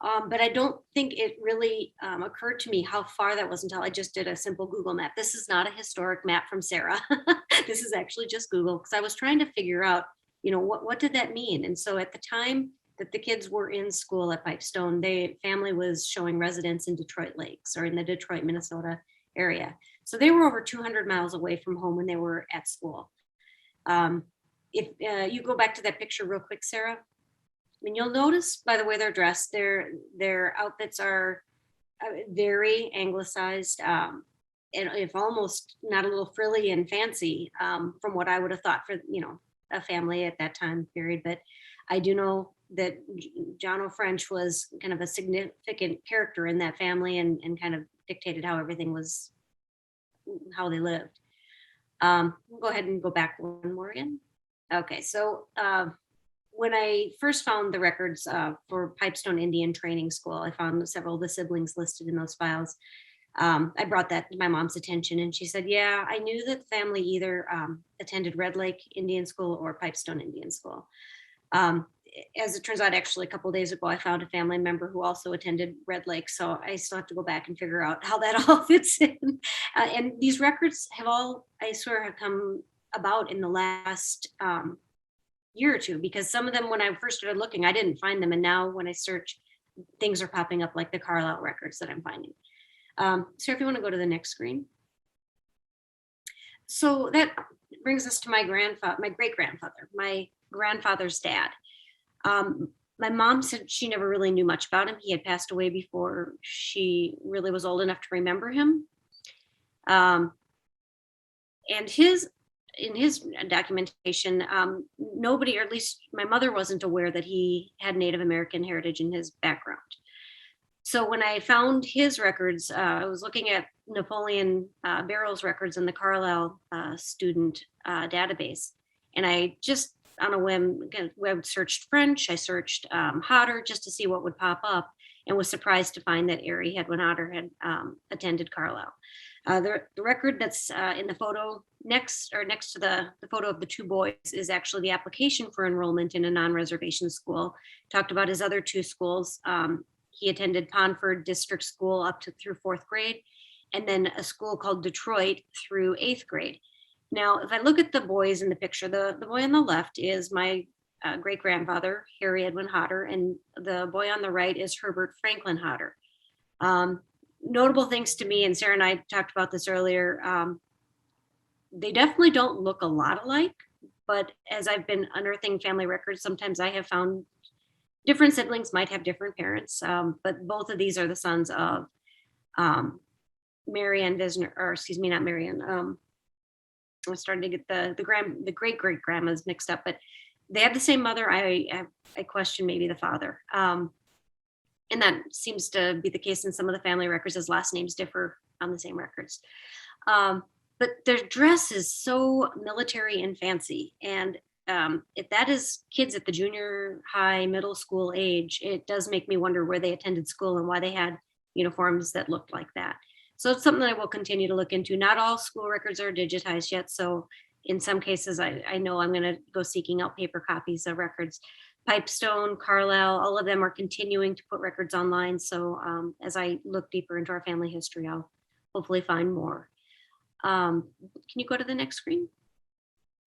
Speaker 3: But I don't think it really occurred to me how far that was until I just did a simple Google map. This is not a historic map from Sarah. This is actually just Google, because I was trying to figure out, what did that mean? And so at the time that the kids were in school at Pipestone, family was showing residence in Detroit Lakes, or in the Detroit, Minnesota area. So they were over 200 miles away from home when they were at school. If you go back to that picture real quick, Sarah, you'll notice by the way they're dressed, their outfits are very anglicized, and if almost not a little frilly and fancy, from what I would have thought for a family at that time period. But I do know that John O. French was kind of a significant character in that family, and kind of dictated how everything was, how they lived. We'll go ahead and go back one more again. Okay, so when I first found the records for Pipestone Indian Training School, I found several of the siblings listed in those files. I brought that to my mom's attention, and she said, yeah, I knew that the family either attended Red Lake Indian School or Pipestone Indian School. Um, as it turns out, actually, a couple of days ago, I found a family member who also attended Red Lake. So I still have to go back and figure out how that all fits in. And these records have all, I swear, have come about in the last year or two, because some of them, when I first started looking, I didn't find them. And now when I search, things are popping up, like the Carlisle records that I'm finding. So if you want to go to the next screen. So that brings us to my great-grandfather, my grandfather's dad. My mom said she never really knew much about him. He had passed away before she really was old enough to remember him. And in his documentation, nobody, or at least my mother, wasn't aware that he had Native American heritage in his background. So when I found his records, I was looking at Napoleon Barrow's records in the Carlisle student database. And I just, on a whim, web searched French. I searched Hodder just to see what would pop up, and was surprised to find that Ari Hedwin Hodder had attended Carlisle. The record that's in the photo next to the photo of the two boys is actually the application for enrollment in a non-reservation school. Talked about his other two schools. He attended Ponford District School through 4th grade, and then a school called Detroit through 8th grade. Now, if I look at the boys in the picture, the boy on the left is my great-grandfather, Harry Edwin Hodder, and the boy on the right is Herbert Franklin Hodder. Notable things to me, and Sarah and I talked about this earlier, they definitely don't look a lot alike, but as I've been unearthing family records, sometimes I have found different siblings might have different parents, but both of these are the sons of Marianne Visner, or excuse me, not Marianne. I'm starting to get the great great grandmas mixed up, but they have the same mother. I question maybe the father, and that seems to be the case in some of the family records, as last names differ on the same records. But their dress is so military and fancy, and if that is kids at the junior high, middle school age, it does make me wonder where they attended school and why they had uniforms that looked like that. So it's something that I will continue to look into. Not all school records are digitized yet. So in some cases, I know I'm going to go seeking out paper copies of records. Pipestone, Carlisle, all of them are continuing to put records online. So as I look deeper into our family history, I'll hopefully find more. Can you go to the next screen?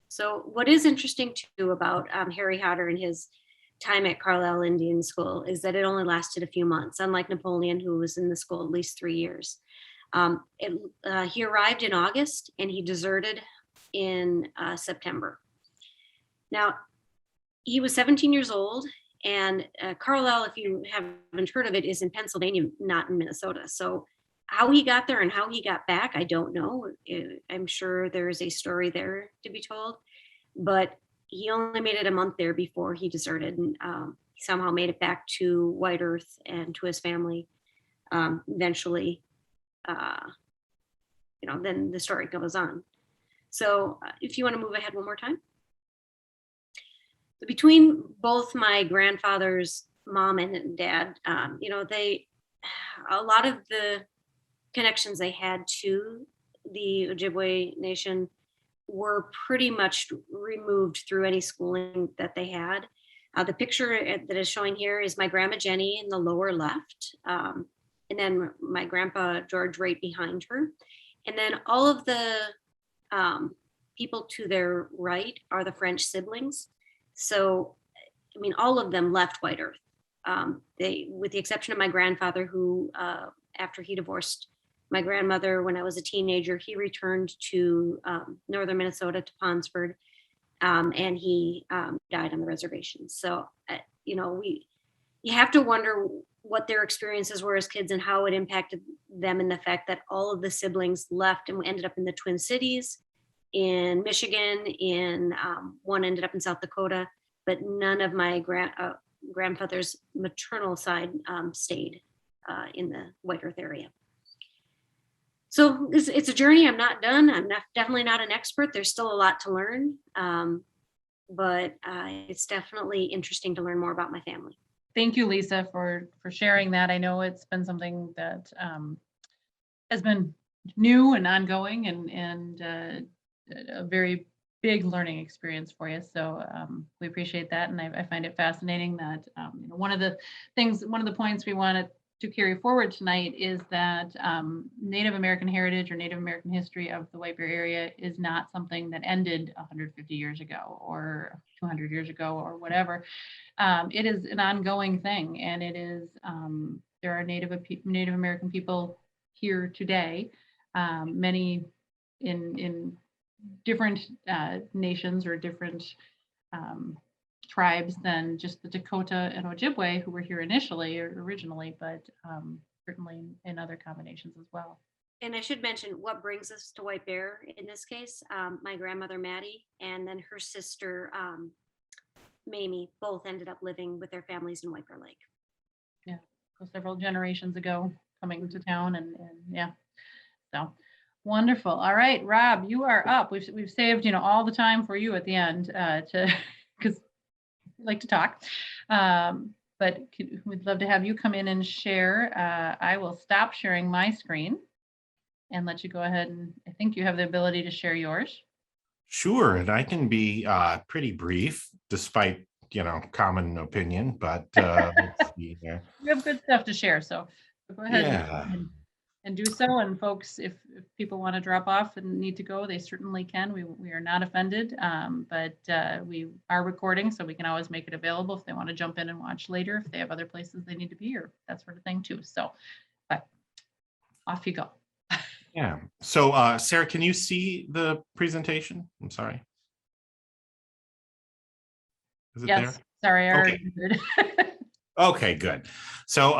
Speaker 3: So what is interesting too about Harry Hodder and his time at Carlisle Indian School is that it only lasted a few months, unlike Napoleon, who was in the school at least 3 years. He arrived in August and he deserted in September. Now, he was 17 years old, and Carlisle, if you haven't heard of it, is in Pennsylvania, not in Minnesota. So how he got there and how he got back, I don't know. I'm sure there is a story there to be told, but he only made it a month there before he deserted, and he somehow made it back to White Earth and to his family. Eventually, then the story goes on. So if you want to move ahead one more time. Between both my grandfather's mom and dad, a lot of the connections they had to the Ojibwe Nation were pretty much removed through any schooling that they had. The picture that is showing here is my grandma Jenny in the lower left, and then my grandpa George right behind her. And then all of the people to their right are the French siblings. So, I mean, all of them left White Earth. With the exception of my grandfather, who, after he divorced my grandmother when I was a teenager, he returned to northern Minnesota to Ponsford, and he died on the reservation. So, you have to wonder what their experiences were as kids and how it impacted them, in the fact that all of the siblings left and ended up in the Twin Cities, in Michigan, one ended up in South Dakota, but none of my grandfather's maternal side stayed in the White Earth area. So it's a journey. I'm not done. I'm definitely not an expert. There's still a lot to learn, but it's definitely interesting to learn more about my family.
Speaker 1: Thank you, Lisa, for sharing that. I know it's been something that has been new and ongoing and a very big learning experience for you. So we appreciate that. And I find it fascinating that one of the points we wanted to carry forward tonight is that Native American heritage or Native American history of the White Bear area is not something that ended 150 years ago or 200 years ago or whatever. It is an ongoing thing, and it is there are Native American people here today, many in different nations or different tribes than just the Dakota and Ojibwe who were here initially or originally, but certainly in other combinations as well.
Speaker 3: And I should mention what brings us to White Bear in this case. My grandmother Maddie and then her sister Mamie both ended up living with their families in White Bear Lake.
Speaker 1: Yeah, so several generations ago coming to town and yeah, so wonderful. All right, Rob, you are up. We've saved all the time for you at the end because we like to talk, but we'd love to have you come in and share. I will stop sharing my screen and let you go ahead, and I think you have the ability to share yours.
Speaker 2: Sure, and I can be pretty brief, despite common opinion. But let's see here.
Speaker 1: We have good stuff to share, so go ahead
Speaker 2: Yeah.
Speaker 1: and do so. And folks, if people want to drop off and need to go, they certainly can. We are not offended, but we are recording, so we can always make it available if they want to jump in and watch later, if they have other places they need to be or that sort of thing too. So, but off you go.
Speaker 2: Yeah. So, Sarah, can you see the presentation? I'm sorry. Is it
Speaker 1: Yes.
Speaker 2: there?
Speaker 1: Sorry, I
Speaker 2: Okay.
Speaker 1: already did.
Speaker 2: Okay, good. So,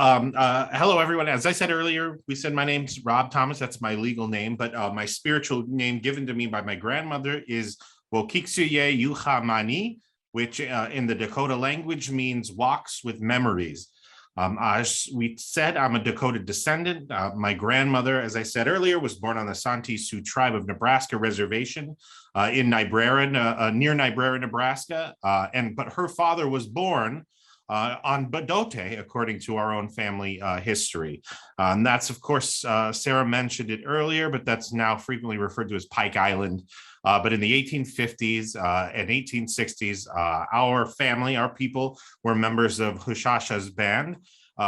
Speaker 2: hello, everyone. As I said earlier, we said my name's Rob Thomas. That's my legal name, but my spiritual name given to me by my grandmother is Wokiksuye Yuhamani, which in the Dakota language means walks with memories. As we said, I'm a Dakota descendant. My grandmother, as I said earlier, was born on the Santee Sioux Tribe of Nebraska Reservation in Niobrara, near Niobrara, Nebraska. But her father was born on Badote, according to our own family history. And that's, of course, Sarah mentioned it earlier, but that's now frequently referred to as Pike Island. But in the 1850s and 1860s, our family, our people, were members of Hushasha's band,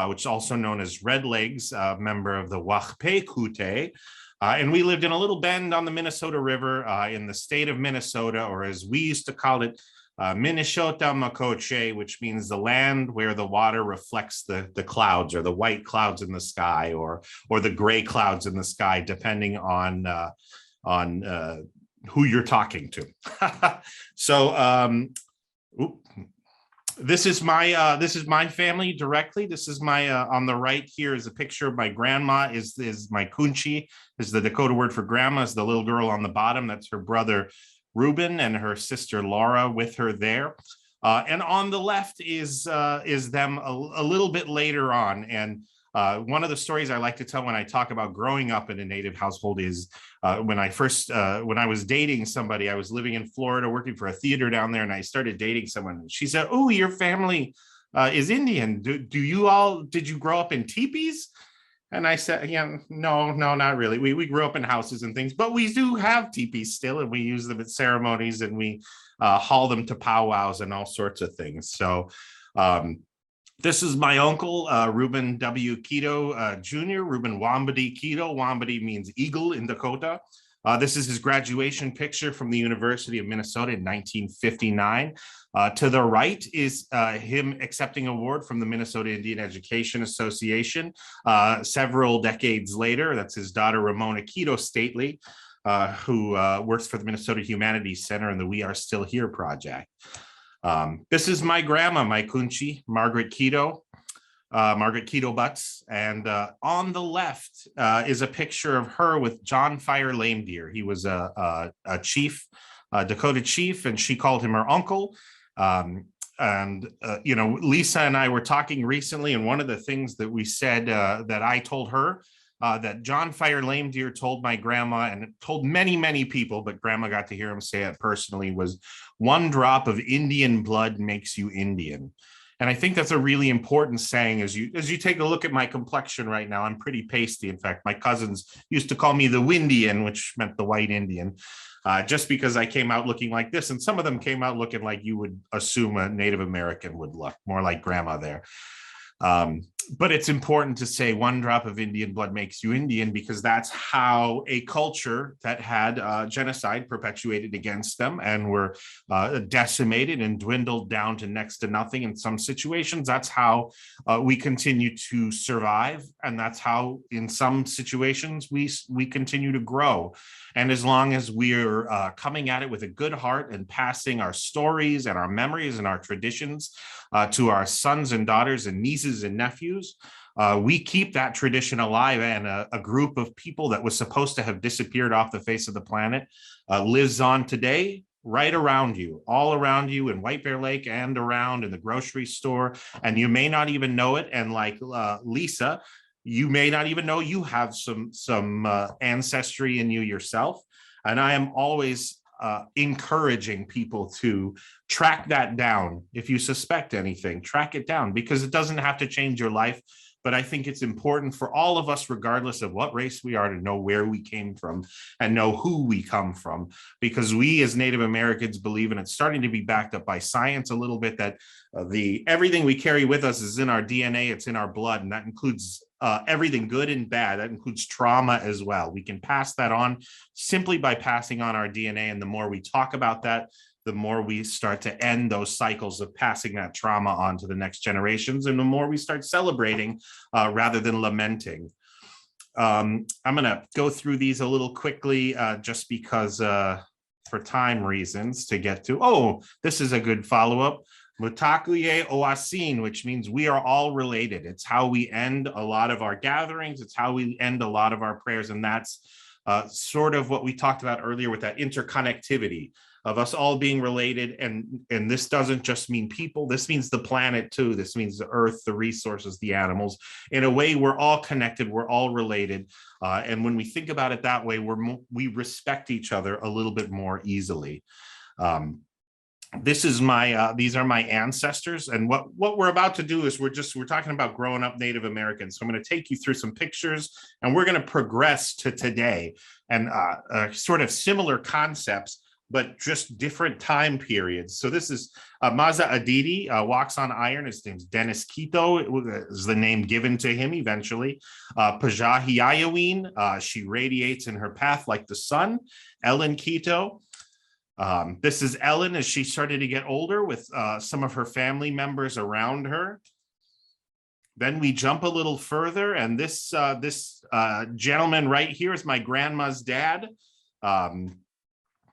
Speaker 2: which is also known as Red Legs, member of the Wahpekute. And we lived in a little bend on the Minnesota River in the state of Minnesota, or as we used to call it, Minnesota Makoche, which means the land where the water reflects the clouds, or the white clouds in the sky, or the gray clouds in the sky, depending on who you're talking to. So this is my family directly. This is my on the right here is a picture of my grandma. Is my kunchi, is the Dakota word for grandma, is the little girl on the bottom. That's her brother Reuben and her sister Laura with her there. And on the left is them a little bit later on. And one of the stories I like to tell when I talk about growing up in a Native household is when I was dating somebody. I was living in Florida, working for a theater down there, and I started dating someone. And she said, "Oh, your family is Indian. Did you grow up in teepees?" And I said, "Yeah, no, not really. We grew up in houses and things, but we do have teepees still, and we use them at ceremonies, and we haul them to powwows and all sorts of things." So this is my uncle, Reuben W. Keto Jr., Reuben Wambadi Keto. Wambadi means eagle in Dakota. This is his graduation picture from the University of Minnesota in 1959. To the right is him accepting an award from the Minnesota Indian Education Association several decades later. That's his daughter, Ramona Keto Stately, who works for the Minnesota Humanities Center and the We Are Still Here project. This is my grandma, my kunchi, Margaret Keto Butts. And on the left is a picture of her with John Fire Lame Deer. He was a chief, a Dakota chief, and she called him her uncle. Lisa and I were talking recently, and one of the things that we said that I told her that John Fire Lame Deer told my grandma, and told many, many people, but grandma got to hear him say it personally, was, "One drop of Indian blood makes you Indian." And I think that's a really important saying as you take a look at my complexion right now. I'm pretty pasty. In fact, my cousins used to call me the Windian, which meant the white Indian, just because I came out looking like this. And some of them came out looking like you would assume a Native American would look, more like grandma there. But it's important to say one drop of Indian blood makes you Indian, because that's how a culture that had genocide perpetuated against them and were decimated and dwindled down to next to nothing in some situations. That's how we continue to survive. And that's how in some situations we continue to grow. And as long as we're coming at it with a good heart and passing our stories and our memories and our traditions to our sons and daughters and nieces and nephews, we keep that tradition alive. And a group of people that was supposed to have disappeared off the face of the planet lives on today, right around you, all around you in White Bear Lake and around in the grocery store. And you may not even know it. And like Lisa, you may not even know you have some ancestry in you yourself. And I am always encouraging people to track that down. If you suspect anything, track it down, because it doesn't have to change your life. But I think it's important for all of us, regardless of what race we are, to know where we came from and know who we come from, because we as Native Americans believe, and it's starting to be backed up by science a little bit, that everything we carry with us is in our DNA, it's in our blood, and that includes everything good and bad. That includes trauma as well. We can pass that on simply by passing on our DNA, and the more we talk about that, the more we start to end those cycles of passing that trauma on to the next generations, and the more we start celebrating rather than lamenting. I'm going to go through these a little quickly just because for time reasons to get to. Oh, this is a good follow-up. Mutakuye Owasin, which means we are all related. It's how we end a lot of our gatherings. It's how we end a lot of our prayers. And that's sort of what we talked about earlier with that interconnectivity of us all being related. And this doesn't just mean people. This means the planet too. This means the earth, the resources, the animals. In a way, we're all connected. We're all related. And when we think about it that way, we respect each other a little bit more easily. These are my ancestors. And what we're about to do is we're talking about growing up Native Americans. So I'm going to take you through some pictures, and we're going to progress to today and sort of similar concepts, but just different time periods. So this is Maza Adidi, walks on iron. His name's Dennis Quito. It is the name given to him eventually. Pajahiayaween, she radiates in her path like the sun. Ellen Quito. This is Ellen as she started to get older with some of her family members around her. Then we jump a little further, and this gentleman right here is my grandma's dad.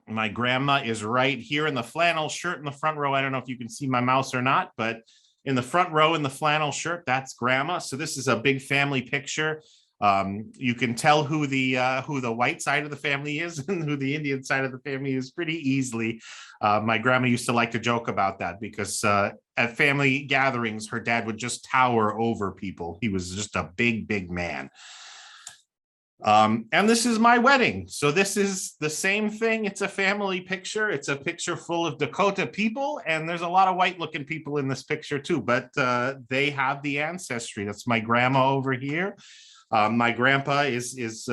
Speaker 2: My grandma is right here in the flannel shirt in the front row. I don't know if you can see my mouse or not, but in the front row in the flannel shirt, that's grandma. So this is a big family picture. You can tell who the white side of the family is and who the Indian side of the family is pretty easily. My grandma used to like to joke about that because at family gatherings, her dad would just tower over people. He was just a big, big man. And this is my wedding. So this is the same thing. It's a family picture. It's a picture full of Dakota people, and there's a lot of white looking people in this picture too, but they have the ancestry. That's my grandma over here. My grandpa is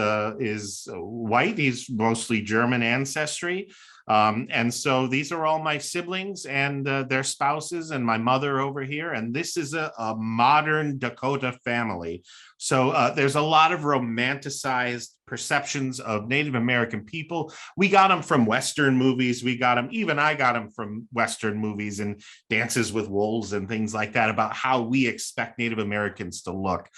Speaker 2: white. He's mostly German ancestry. And so these are all my siblings and their spouses and my mother over here. And this is a modern Dakota family. So there's a lot of romanticized perceptions of Native American people. We got them from Western movies. I got them from Western movies and Dances with Wolves and things like that about how we expect Native Americans to look.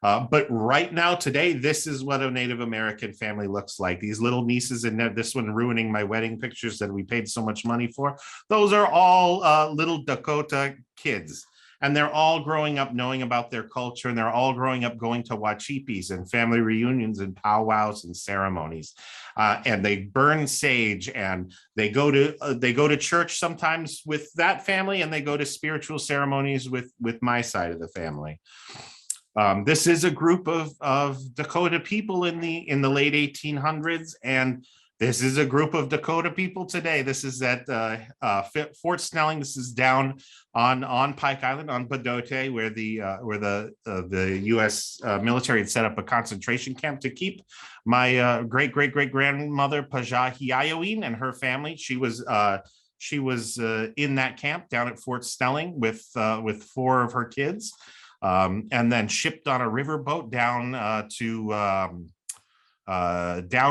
Speaker 2: But right now, today, this is what a Native American family looks like. These little nieces, and this one ruining my wedding pictures that we paid so much money for. Those are all little Dakota kids. And they're all growing up knowing about their culture, and they're all growing up going to wachipis and family reunions and powwows and ceremonies. And they burn sage, and they go to church sometimes with that family, and they go to spiritual ceremonies with my side of the family. This is a group of Dakota people in the late 1800s, and This is a group of Dakota people today. This is at Fort Snelling. This is down on Pike Island on Bdote, where the U.S. military had set up a concentration camp to keep my great grandmother Pajahiayoin and her family. She was in that camp down at Fort Snelling with 4 of her kids, and then shipped on a riverboat down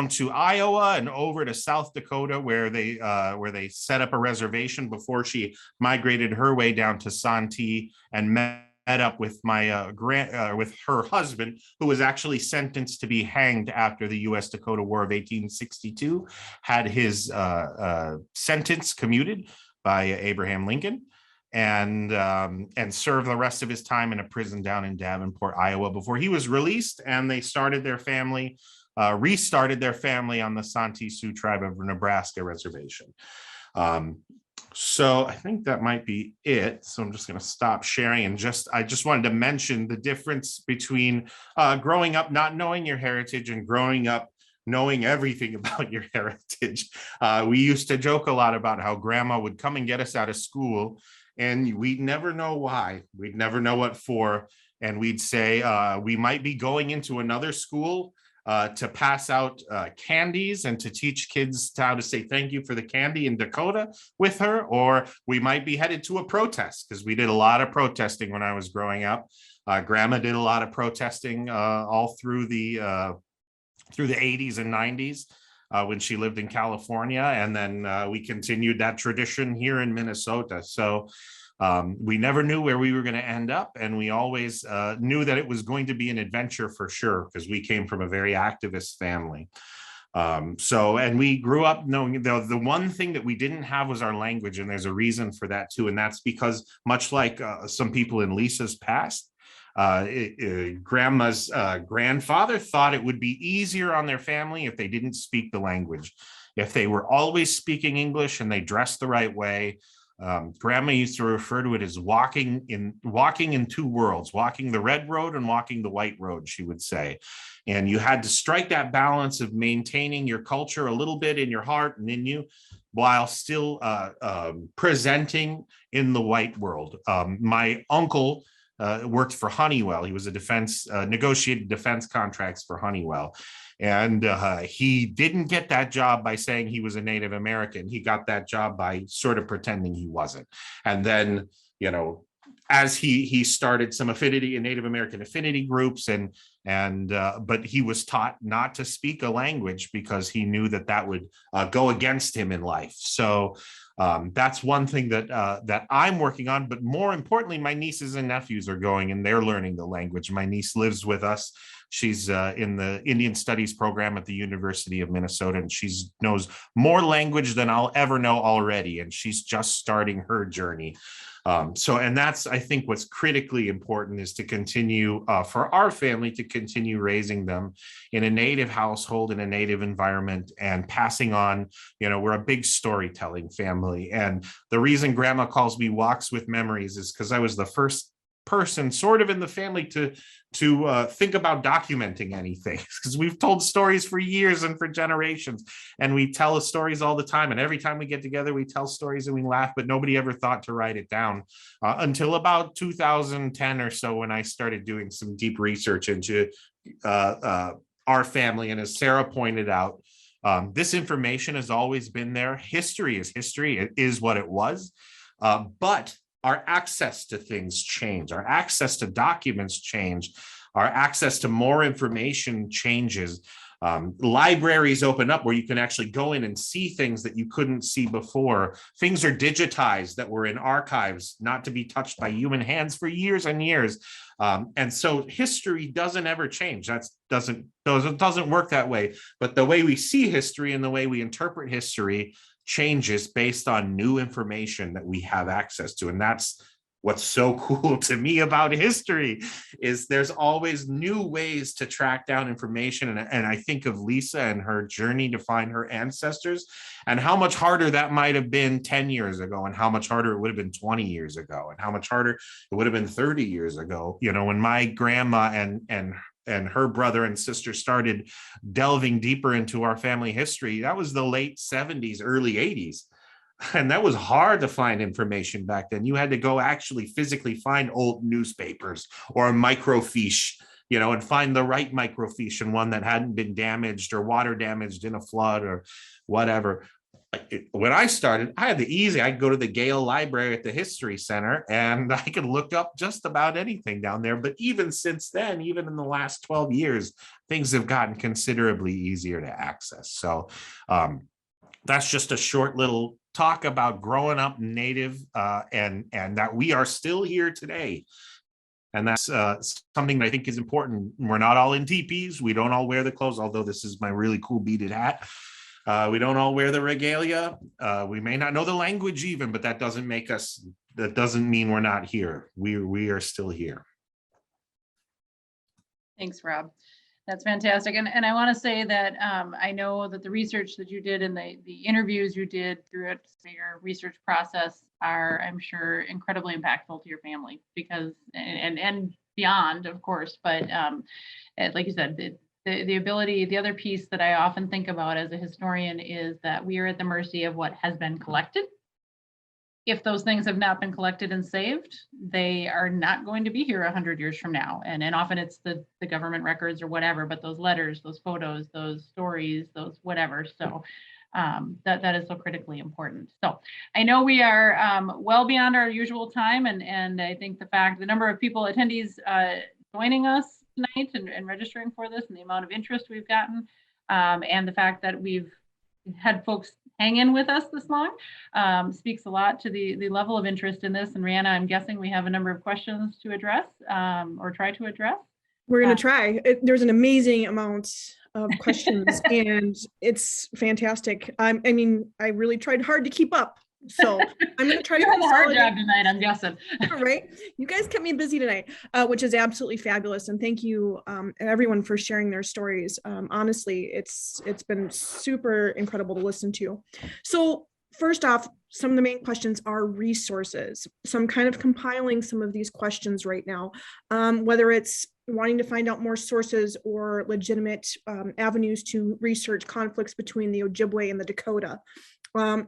Speaker 2: to Iowa and over to South Dakota, where they set up a reservation before she migrated her way down to Santee and met up with with her husband, who was actually sentenced to be hanged after the U.S. Dakota War of 1862 had his sentence commuted by Abraham Lincoln, and served the rest of his time in a prison down in Davenport, Iowa, before he was released, and they restarted their family on the Santee Sioux Tribe of Nebraska reservation. So I think that might be it. So I'm just going to stop sharing, and I just wanted to mention the difference between growing up not knowing your heritage and growing up knowing everything about your heritage. We used to joke a lot about how grandma would come and get us out of school, and we'd never know why. We'd never know what for. And we'd say we might be going into another school to pass out candies and to teach kids how to say thank you for the candy in Dakota with her, or we might be headed to a protest, because we did a lot of protesting when I was growing up. Grandma did a lot of protesting all through the 80s and 90s when she lived in California, and then we continued that tradition here in Minnesota. So we never knew where we were going to end up, and we always knew that it was going to be an adventure for sure, because we came from a very activist family. And we grew up knowing the one thing that we didn't have was our language, and there's a reason for that too, and that's because much like some people in Lisa's past, grandma's grandfather thought it would be easier on their family if they didn't speak the language. If they were always speaking English and they dressed the right way. Grandma used to refer to it as walking in 2 worlds, walking the red road and walking the white road, she would say. And you had to strike that balance of maintaining your culture a little bit in your heart and in you, while still presenting in the white world. My uncle worked for Honeywell. He was negotiated defense contracts for Honeywell. And he didn't get that job by saying he was a Native American. He got that job by sort of pretending he wasn't. And then, as he started some Native American affinity groups, but he was taught not to speak a language because he knew that would go against him in life. So that's one thing that I'm working on. But more importantly, my nieces and nephews are going and they're learning the language. My niece lives with us. She's in the Indian Studies program at the University of Minnesota, and she knows more language than I'll ever know already. And she's just starting her journey. And that's, I think, what's critically important is to continue for our family to continue raising them in a Native household, in a Native environment, and passing on, we're a big storytelling family. And the reason Grandma calls me Walks with Memories is because I was the first person sort of in the family to think about documenting anything, because we've told stories for years and for generations, and we tell stories all the time, and every time we get together we tell stories and we laugh, but nobody ever thought to write it down until about 2010 or so, when I started doing some deep research into our family. And as Sarah pointed out, this information has always been there. History is history. It is what it was, but our access to things change, our access to documents change, our access to more information changes. Libraries open up where you can actually go in and see things that you couldn't see before. Things are digitized that were in archives, not to be touched by human hands for years and years. And so history doesn't ever change. That doesn't work that way. But the way we see history and the way we interpret history changes based on new information that we have access to. And that's what's so cool to me about history, is there's always new ways to track down information. And I think of Lisa and her journey to find her ancestors, and how much harder that might have been 10 years ago, and how much harder it would have been 20 years ago, and how much harder it would have been 30 years ago. When my grandma and and her brother and sister started delving deeper into our family history, that was the late 70s, early 80s. And that was hard to find information back then. You had to go actually physically find old newspapers or a microfiche, and find the right microfiche and one that hadn't been damaged or water damaged in a flood or whatever. When I started, I had the easy. I'd go to the Gale Library at the History Center and I could look up just about anything down there. But even since then, even in the last 12 years, things have gotten considerably easier to access. So that's just a short little talk about growing up Native and that we are still here today. And that's something that I think is important. We're not all in teepees. We don't all wear the clothes, although this is my really cool beaded hat. We don't all wear the regalia. We may not know the language even, but that doesn't mean we're not here. We are still here.
Speaker 1: Thanks, Rob. That's fantastic. And I want to say that I know that the research that you did and the interviews you did throughout your research process are, I'm sure, incredibly impactful to your family because, and beyond, of course, but like you said, the ability, the other piece that I often think about as a historian is that we are at the mercy of what has been collected. If those things have not been collected and saved, they are not going to be here 100 years from now. And often it's the government records or whatever, but those letters, those photos, those stories, those whatever. So that is so critically important. So I know we are well beyond our usual time. And I think the number of attendees joining us tonight and registering for this and the amount of interest we've gotten and the fact that we've had folks hang in with us this long speaks a lot to the level of interest in this. And Rihanna, I'm guessing we have a number of questions to address or try to address.
Speaker 4: We're going to try. There's an amazing amount of questions and it's fantastic. I mean, I really tried hard to keep up. So I'm going to try to
Speaker 1: have a hard job tonight, I'm guessing.
Speaker 4: Right. You guys kept me busy tonight, which is absolutely fabulous. And thank you everyone for sharing their stories. Honestly, it's been super incredible to listen to. So first off, some of the main questions are resources. So I'm kind of compiling some of these questions right now, whether it's wanting to find out more sources or legitimate avenues to research conflicts between the Ojibwe and the Dakota.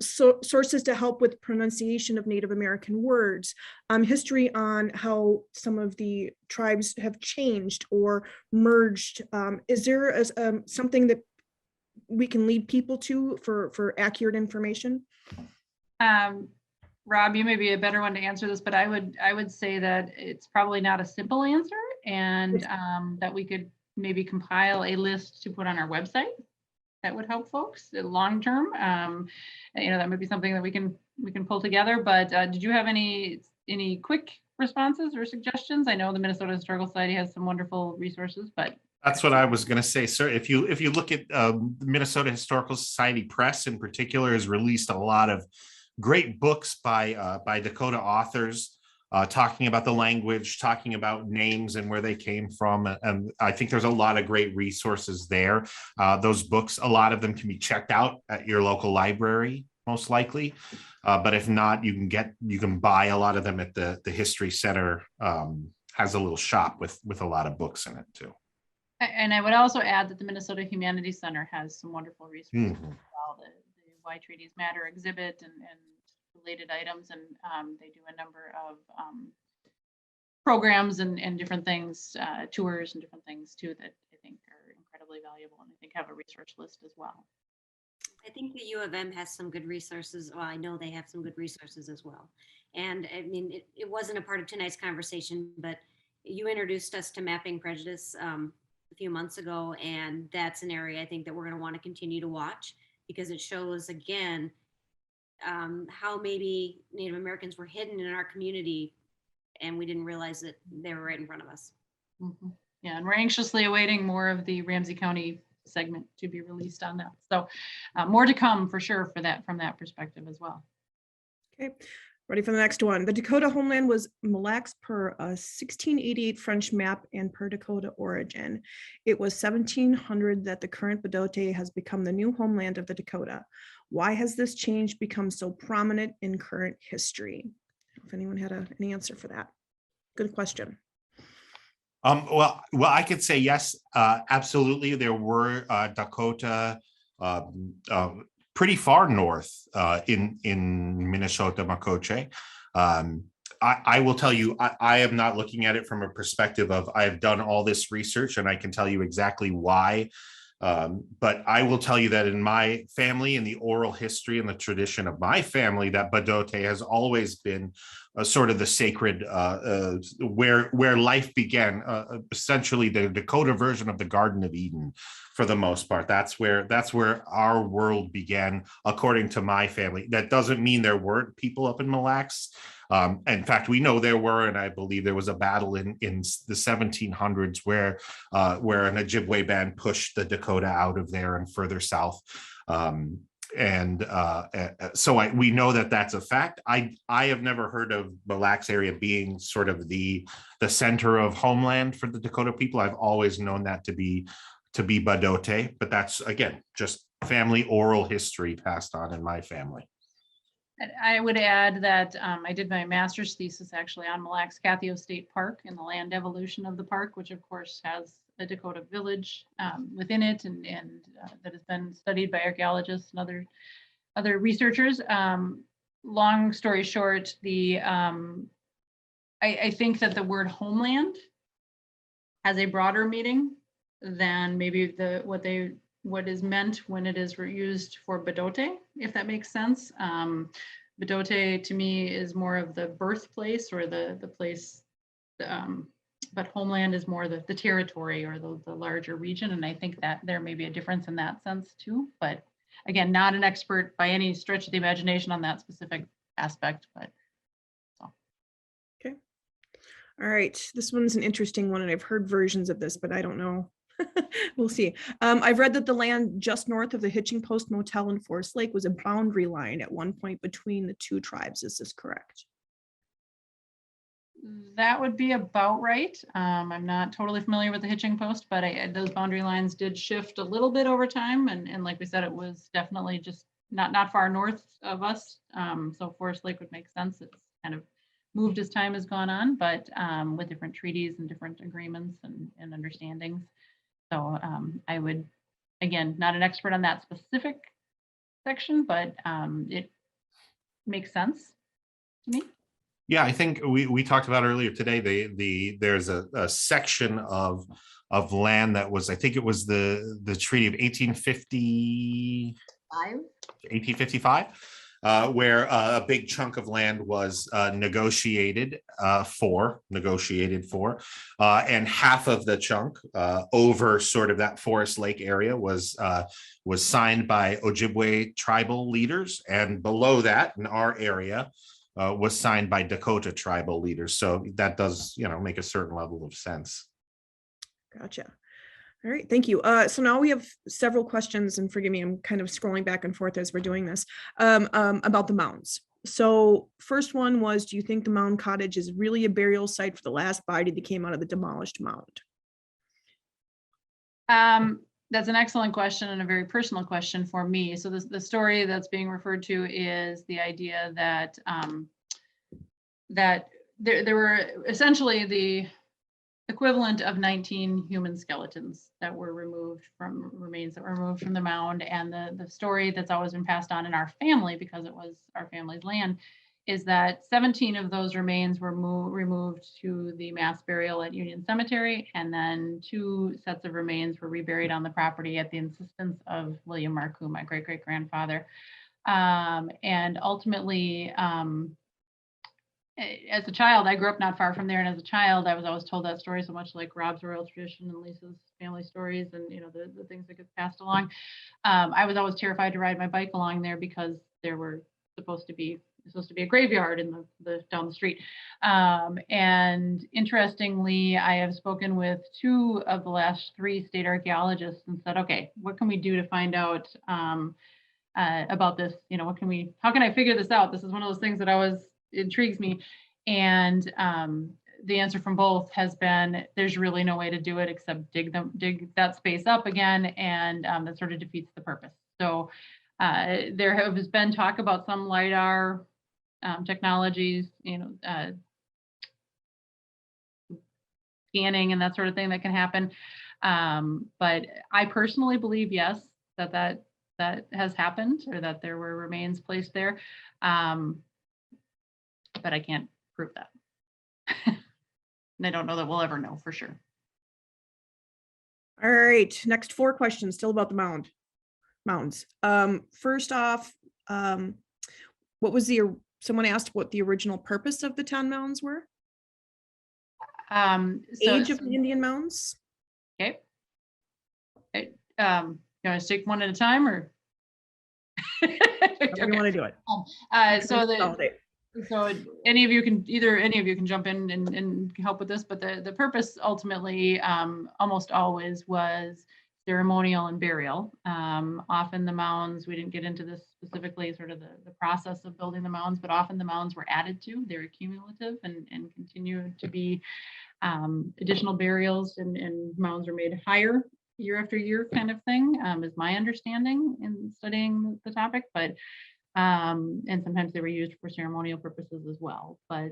Speaker 4: So sources to help with pronunciation of Native American words, history on how some of the tribes have changed or merged. Is there something that we can lead people to for accurate information?
Speaker 1: Rob, you may be a better one to answer this, but I would say that it's probably not a simple answer and that we could maybe compile a list to put on our website. That would help folks long term. That might be something that we can pull together. But did you have any quick responses or suggestions? I know the Minnesota Historical Society has some wonderful resources, but
Speaker 2: that's what I was going to say, sir. If you look at the Minnesota Historical Society Press in particular, has released a lot of great books by Dakota authors. Talking about the language, talking about names and where they came from. And I think there's a lot of great resources there. Those books, a lot of them can be checked out at your local library, most likely. But if not, you can buy a lot of them at the History Center, has a little shop with a lot of books in it too.
Speaker 1: And I would also add that the Minnesota Humanities Center has some wonderful resources as well. The Why Treaties Matter exhibit and related items, and they do a number of programs and different things, tours and different things too that I think are incredibly valuable and I think have a research list as well.
Speaker 3: I think the U of M has some good resources. Well, I know they have some good resources as well. And I mean, it wasn't a part of tonight's conversation, but you introduced us to Mapping Prejudice a few months ago, and that's an area I think that we're going to want to continue to watch because it shows again how maybe Native Americans were hidden in our community and we didn't realize that they were right in front of us.
Speaker 1: Mm-hmm. Yeah, and we're anxiously awaiting more of the Ramsey County segment to be released on that. So more to come for sure from that perspective as well.
Speaker 4: Okay, ready for the next one. The Dakota homeland was Mille Lacs per a 1688 French map and per Dakota origin. It was 1700 that the current Bdote has become the new homeland of the Dakota. Why has this change become so prominent in current history? If anyone had an answer for that. Good question.
Speaker 2: Well, I could say yes, absolutely. There were Dakota pretty far north in Minnesota, Makoche. I will tell you, I am not looking at it from a perspective of I have done all this research and I can tell you exactly why. But I will tell you that in my family, in the oral history and the tradition of my family, that Badote has always been sort of the sacred where life began, essentially the Dakota version of the Garden of Eden. For the most part, that's where our world began, according to my family. That doesn't mean there weren't people up in Mille Lacs. In fact, we know there were, and I believe there was a battle in the 1700s where an Ojibwe band pushed the Dakota out of there and further south. So we know that that's a fact. I have never heard of Mille Lacs area being sort of the center of homeland for the Dakota people. I've always known that to be Badote, but that's again just family oral history passed on in my family.
Speaker 1: And I would add that I did my master's thesis actually on Mille Lacs Catheo State Park and the land evolution of the park, which of course has a Dakota village within it, and that has been studied by archaeologists and other researchers. Long story short, I think that the word homeland has a broader meaning than maybe what is meant when it is used for Badote, if that makes sense. Badote to me is more of the birthplace or the place, but homeland is more the territory or the larger region. And I think that there may be a difference in that sense too. But again, not an expert by any stretch of the imagination on that specific aspect, but so.
Speaker 4: Okay. All right. This one's an interesting one, and I've heard versions of this, but I don't know. We'll see. I've read that the land just north of the Hitching Post Motel in Forest Lake was a boundary line at one point between the two tribes. Is this correct?
Speaker 1: That would be about right. I'm not totally familiar with the Hitching Post, but those boundary lines did shift a little bit over time. And like we said, it was definitely just not far north of us. So Forest Lake would make sense. It's kind of moved as time has gone on, but with different treaties and different agreements and understandings. So I would, again, not an expert on that specific section, but it makes sense to me.
Speaker 2: Yeah, I think we talked about earlier today. There's a section of land that was, I think it was the treaty of 1855, where a big chunk of land was negotiated for, and half of the chunk over sort of that Forest Lake area was signed by Ojibwe tribal leaders, and below that in our area was signed by Dakota tribal leaders. So that does, make a certain level of sense.
Speaker 4: Gotcha. All right, thank you. So now we have several questions, and forgive me, I'm kind of scrolling back and forth as we're doing this, about the mounds. So first one was, do you think the mound cottage is really a burial site for the last body that came out of the demolished mound?
Speaker 1: That's an excellent question and a very personal question for me. So the story that's being referred to is the idea that that there were essentially the equivalent of 19 human skeletons that were removed from remains that were removed from the mound. And the story that's always been passed on in our family, because it was our family's land, is that 17 of those remains were removed to the mass burial at Union Cemetery, and then 2 sets of remains were reburied on the property at the insistence of William Marcoux, my great-great-grandfather. And ultimately, as a child, I grew up not far from there, and as a child, I was always told that story, so much like Rob's oral tradition and Lisa's family stories, and the things that get passed along. I was always terrified to ride my bike along there because there were supposed to be a graveyard in the down the street. And interestingly, I have spoken with 2 of the last 3 state archaeologists and said, okay, what can we do to find out about this? How can I figure this out? This is one of those things that always intrigues me. And the answer from both has been, there's really no way to do it except dig that space up again, and that sort of defeats the purpose. So there has been talk about some LiDAR technologies, scanning and that sort of thing that can happen. But I personally believe, yes, that has happened, or that there were remains placed there. But I can't prove that. And I don't know that we'll ever know for sure.
Speaker 4: All right, next 4 questions, still about the mounds. First off, what was someone asked what the original purpose of the 10 mounds were? Age of the Indian mounds?
Speaker 1: Okay. Okay, you want to take one at a time, or?
Speaker 4: However you want to do it.
Speaker 1: So any of you can jump in and help with this, but the purpose ultimately almost always was ceremonial and burial. Often the mounds, we didn't get into this specifically, sort of the process of building the mounds, but often the mounds were added to, they're cumulative and continue to be additional burials, and mounds are made higher year after year, kind of thing, is my understanding in studying the topic. But and sometimes they were used for ceremonial purposes as well, but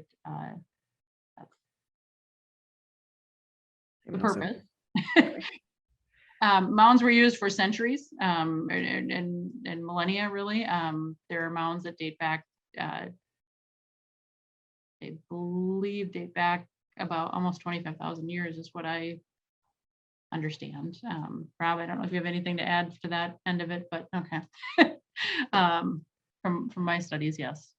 Speaker 1: that's the purpose. Mounds were used for centuries and millennia, really. There are mounds that date back, I believe date back about almost 25,000 years is what I understand. Rob, I don't know if you have anything to add to that end of it, but okay. From my studies, yes.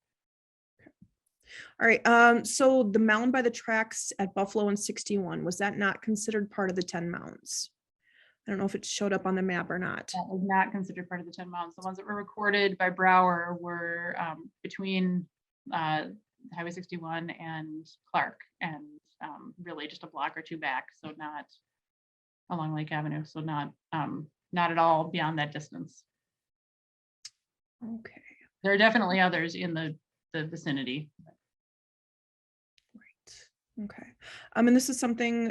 Speaker 4: All right, so the mound by the tracks at Buffalo in 61, was that not considered part of the 10 mounds? I don't know if it showed up on the map or not.
Speaker 1: That was not considered part of the 10 mounds. The ones that were recorded by Brower were between Highway 61 and Clark, and really just a block or two back, so not along Lake Avenue, so not at all beyond that distance.
Speaker 4: Okay.
Speaker 1: There are definitely others in the vicinity.
Speaker 4: Right. Okay. And this is something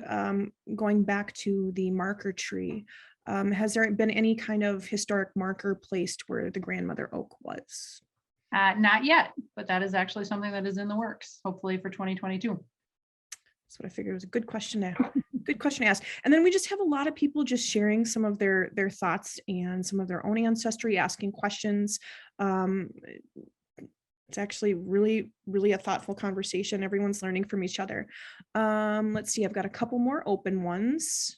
Speaker 4: going back to the marker tree. Has there been any kind of historic marker placed where the grandmother oak was?
Speaker 1: Not yet, but that is actually something that is in the works, hopefully for 2022.
Speaker 4: That's what I figured was a good question to ask. And then we just have a lot of people just sharing some of their thoughts and some of their own ancestry, asking questions. It's actually really, really a thoughtful conversation. Everyone's learning from each other. Let's see, I've got a couple more open ones.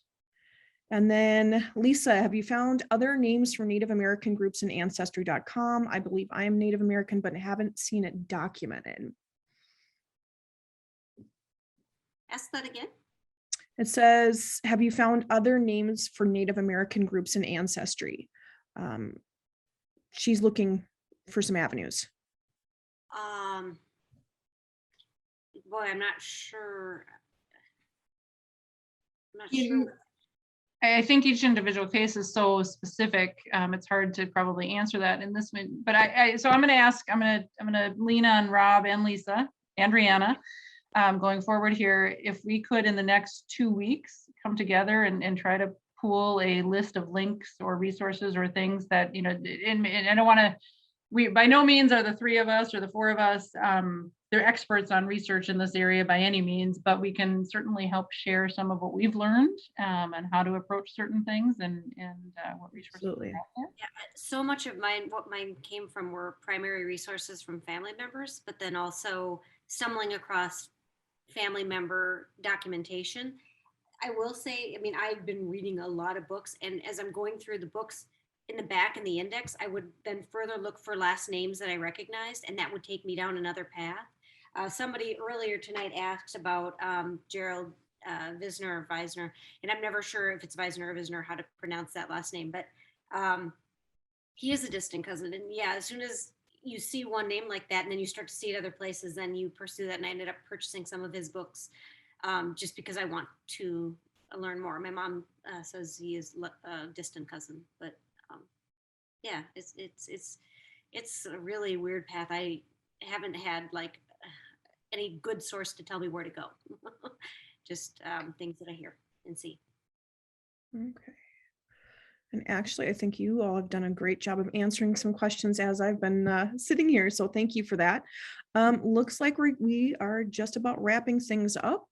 Speaker 4: And then Lisa, have you found other names for Native American groups in Ancestry.com? I believe I am Native American, but haven't seen it documented.
Speaker 3: Ask that again.
Speaker 4: It says, have you found other names for Native American groups in Ancestry? She's looking for some avenues.
Speaker 3: Boy, I'm not sure. Sure.
Speaker 1: I think each individual case is so specific. It's hard to probably answer that in this one. But so I'm going to ask. I'm going to lean on Rob and Lisa and Rihanna going forward here. If we could, in the next 2 weeks, come together and try to pool a list of links or resources or things that, and I don't want to. We by no means are the 3 of us or the 4 of us. They're experts on research in this area by any means, but we can certainly help share some of what we've learned and how to approach certain things and what resources.
Speaker 4: Absolutely.
Speaker 3: Yeah, so much of what mine came from were primary resources from family members, but then also stumbling across family member documentation. I will say, I've been reading a lot of books, and as I'm going through the books, in the back in the index, I would then further look for last names that I recognized, and that would take me down another path. Somebody earlier tonight asked about Gerald Visner or Weisner, and I'm never sure if it's Weisner or Visner, how to pronounce that last name, but he is a distant cousin. And yeah, as soon as you see one name like that, and then you start to see it other places, then you pursue that. And I ended up purchasing some of his books just because I want to learn more. My mom says he is a distant cousin, but yeah, it's a really weird path. I haven't had like any good source to tell me where to go. Just things that I hear and see.
Speaker 4: Okay. And actually, I think you all have done a great job of answering some questions as I've been sitting here. So thank you for that. Looks like we are just about wrapping things up.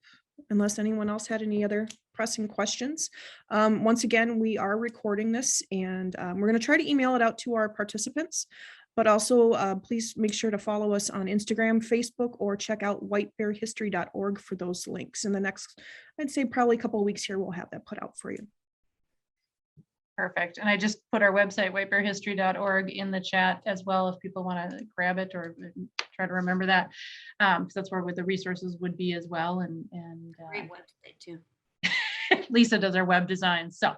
Speaker 4: unless anyone else had any other pressing questions. Once again, we are recording this, and we're going to try to email it out to our participants, but also please make sure to follow us on Instagram, Facebook, or check out whitebearhistory.org for those links. In the next, I'd say probably a couple of weeks here, we'll have that put out for you.
Speaker 1: Perfect. And I just put our website, whitebearhistory.org, in the chat as well, if people want to grab it or try to remember that. Because that's where the resources would be as well. And
Speaker 3: Great website too.
Speaker 1: Lisa does our web design. So,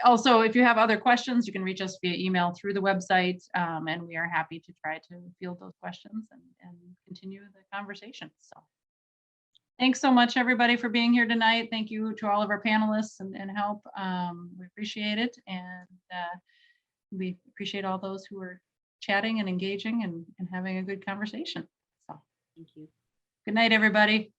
Speaker 1: also, if you have other questions, you can reach us via email through the website. And we are happy to try to field those questions and continue the conversation. So. Thanks so much, everybody, for being here tonight. Thank you to all of our panelists and help. We appreciate it. And we appreciate all those who are chatting and engaging and having a good conversation. So,
Speaker 3: Thank you.
Speaker 1: good night, everybody.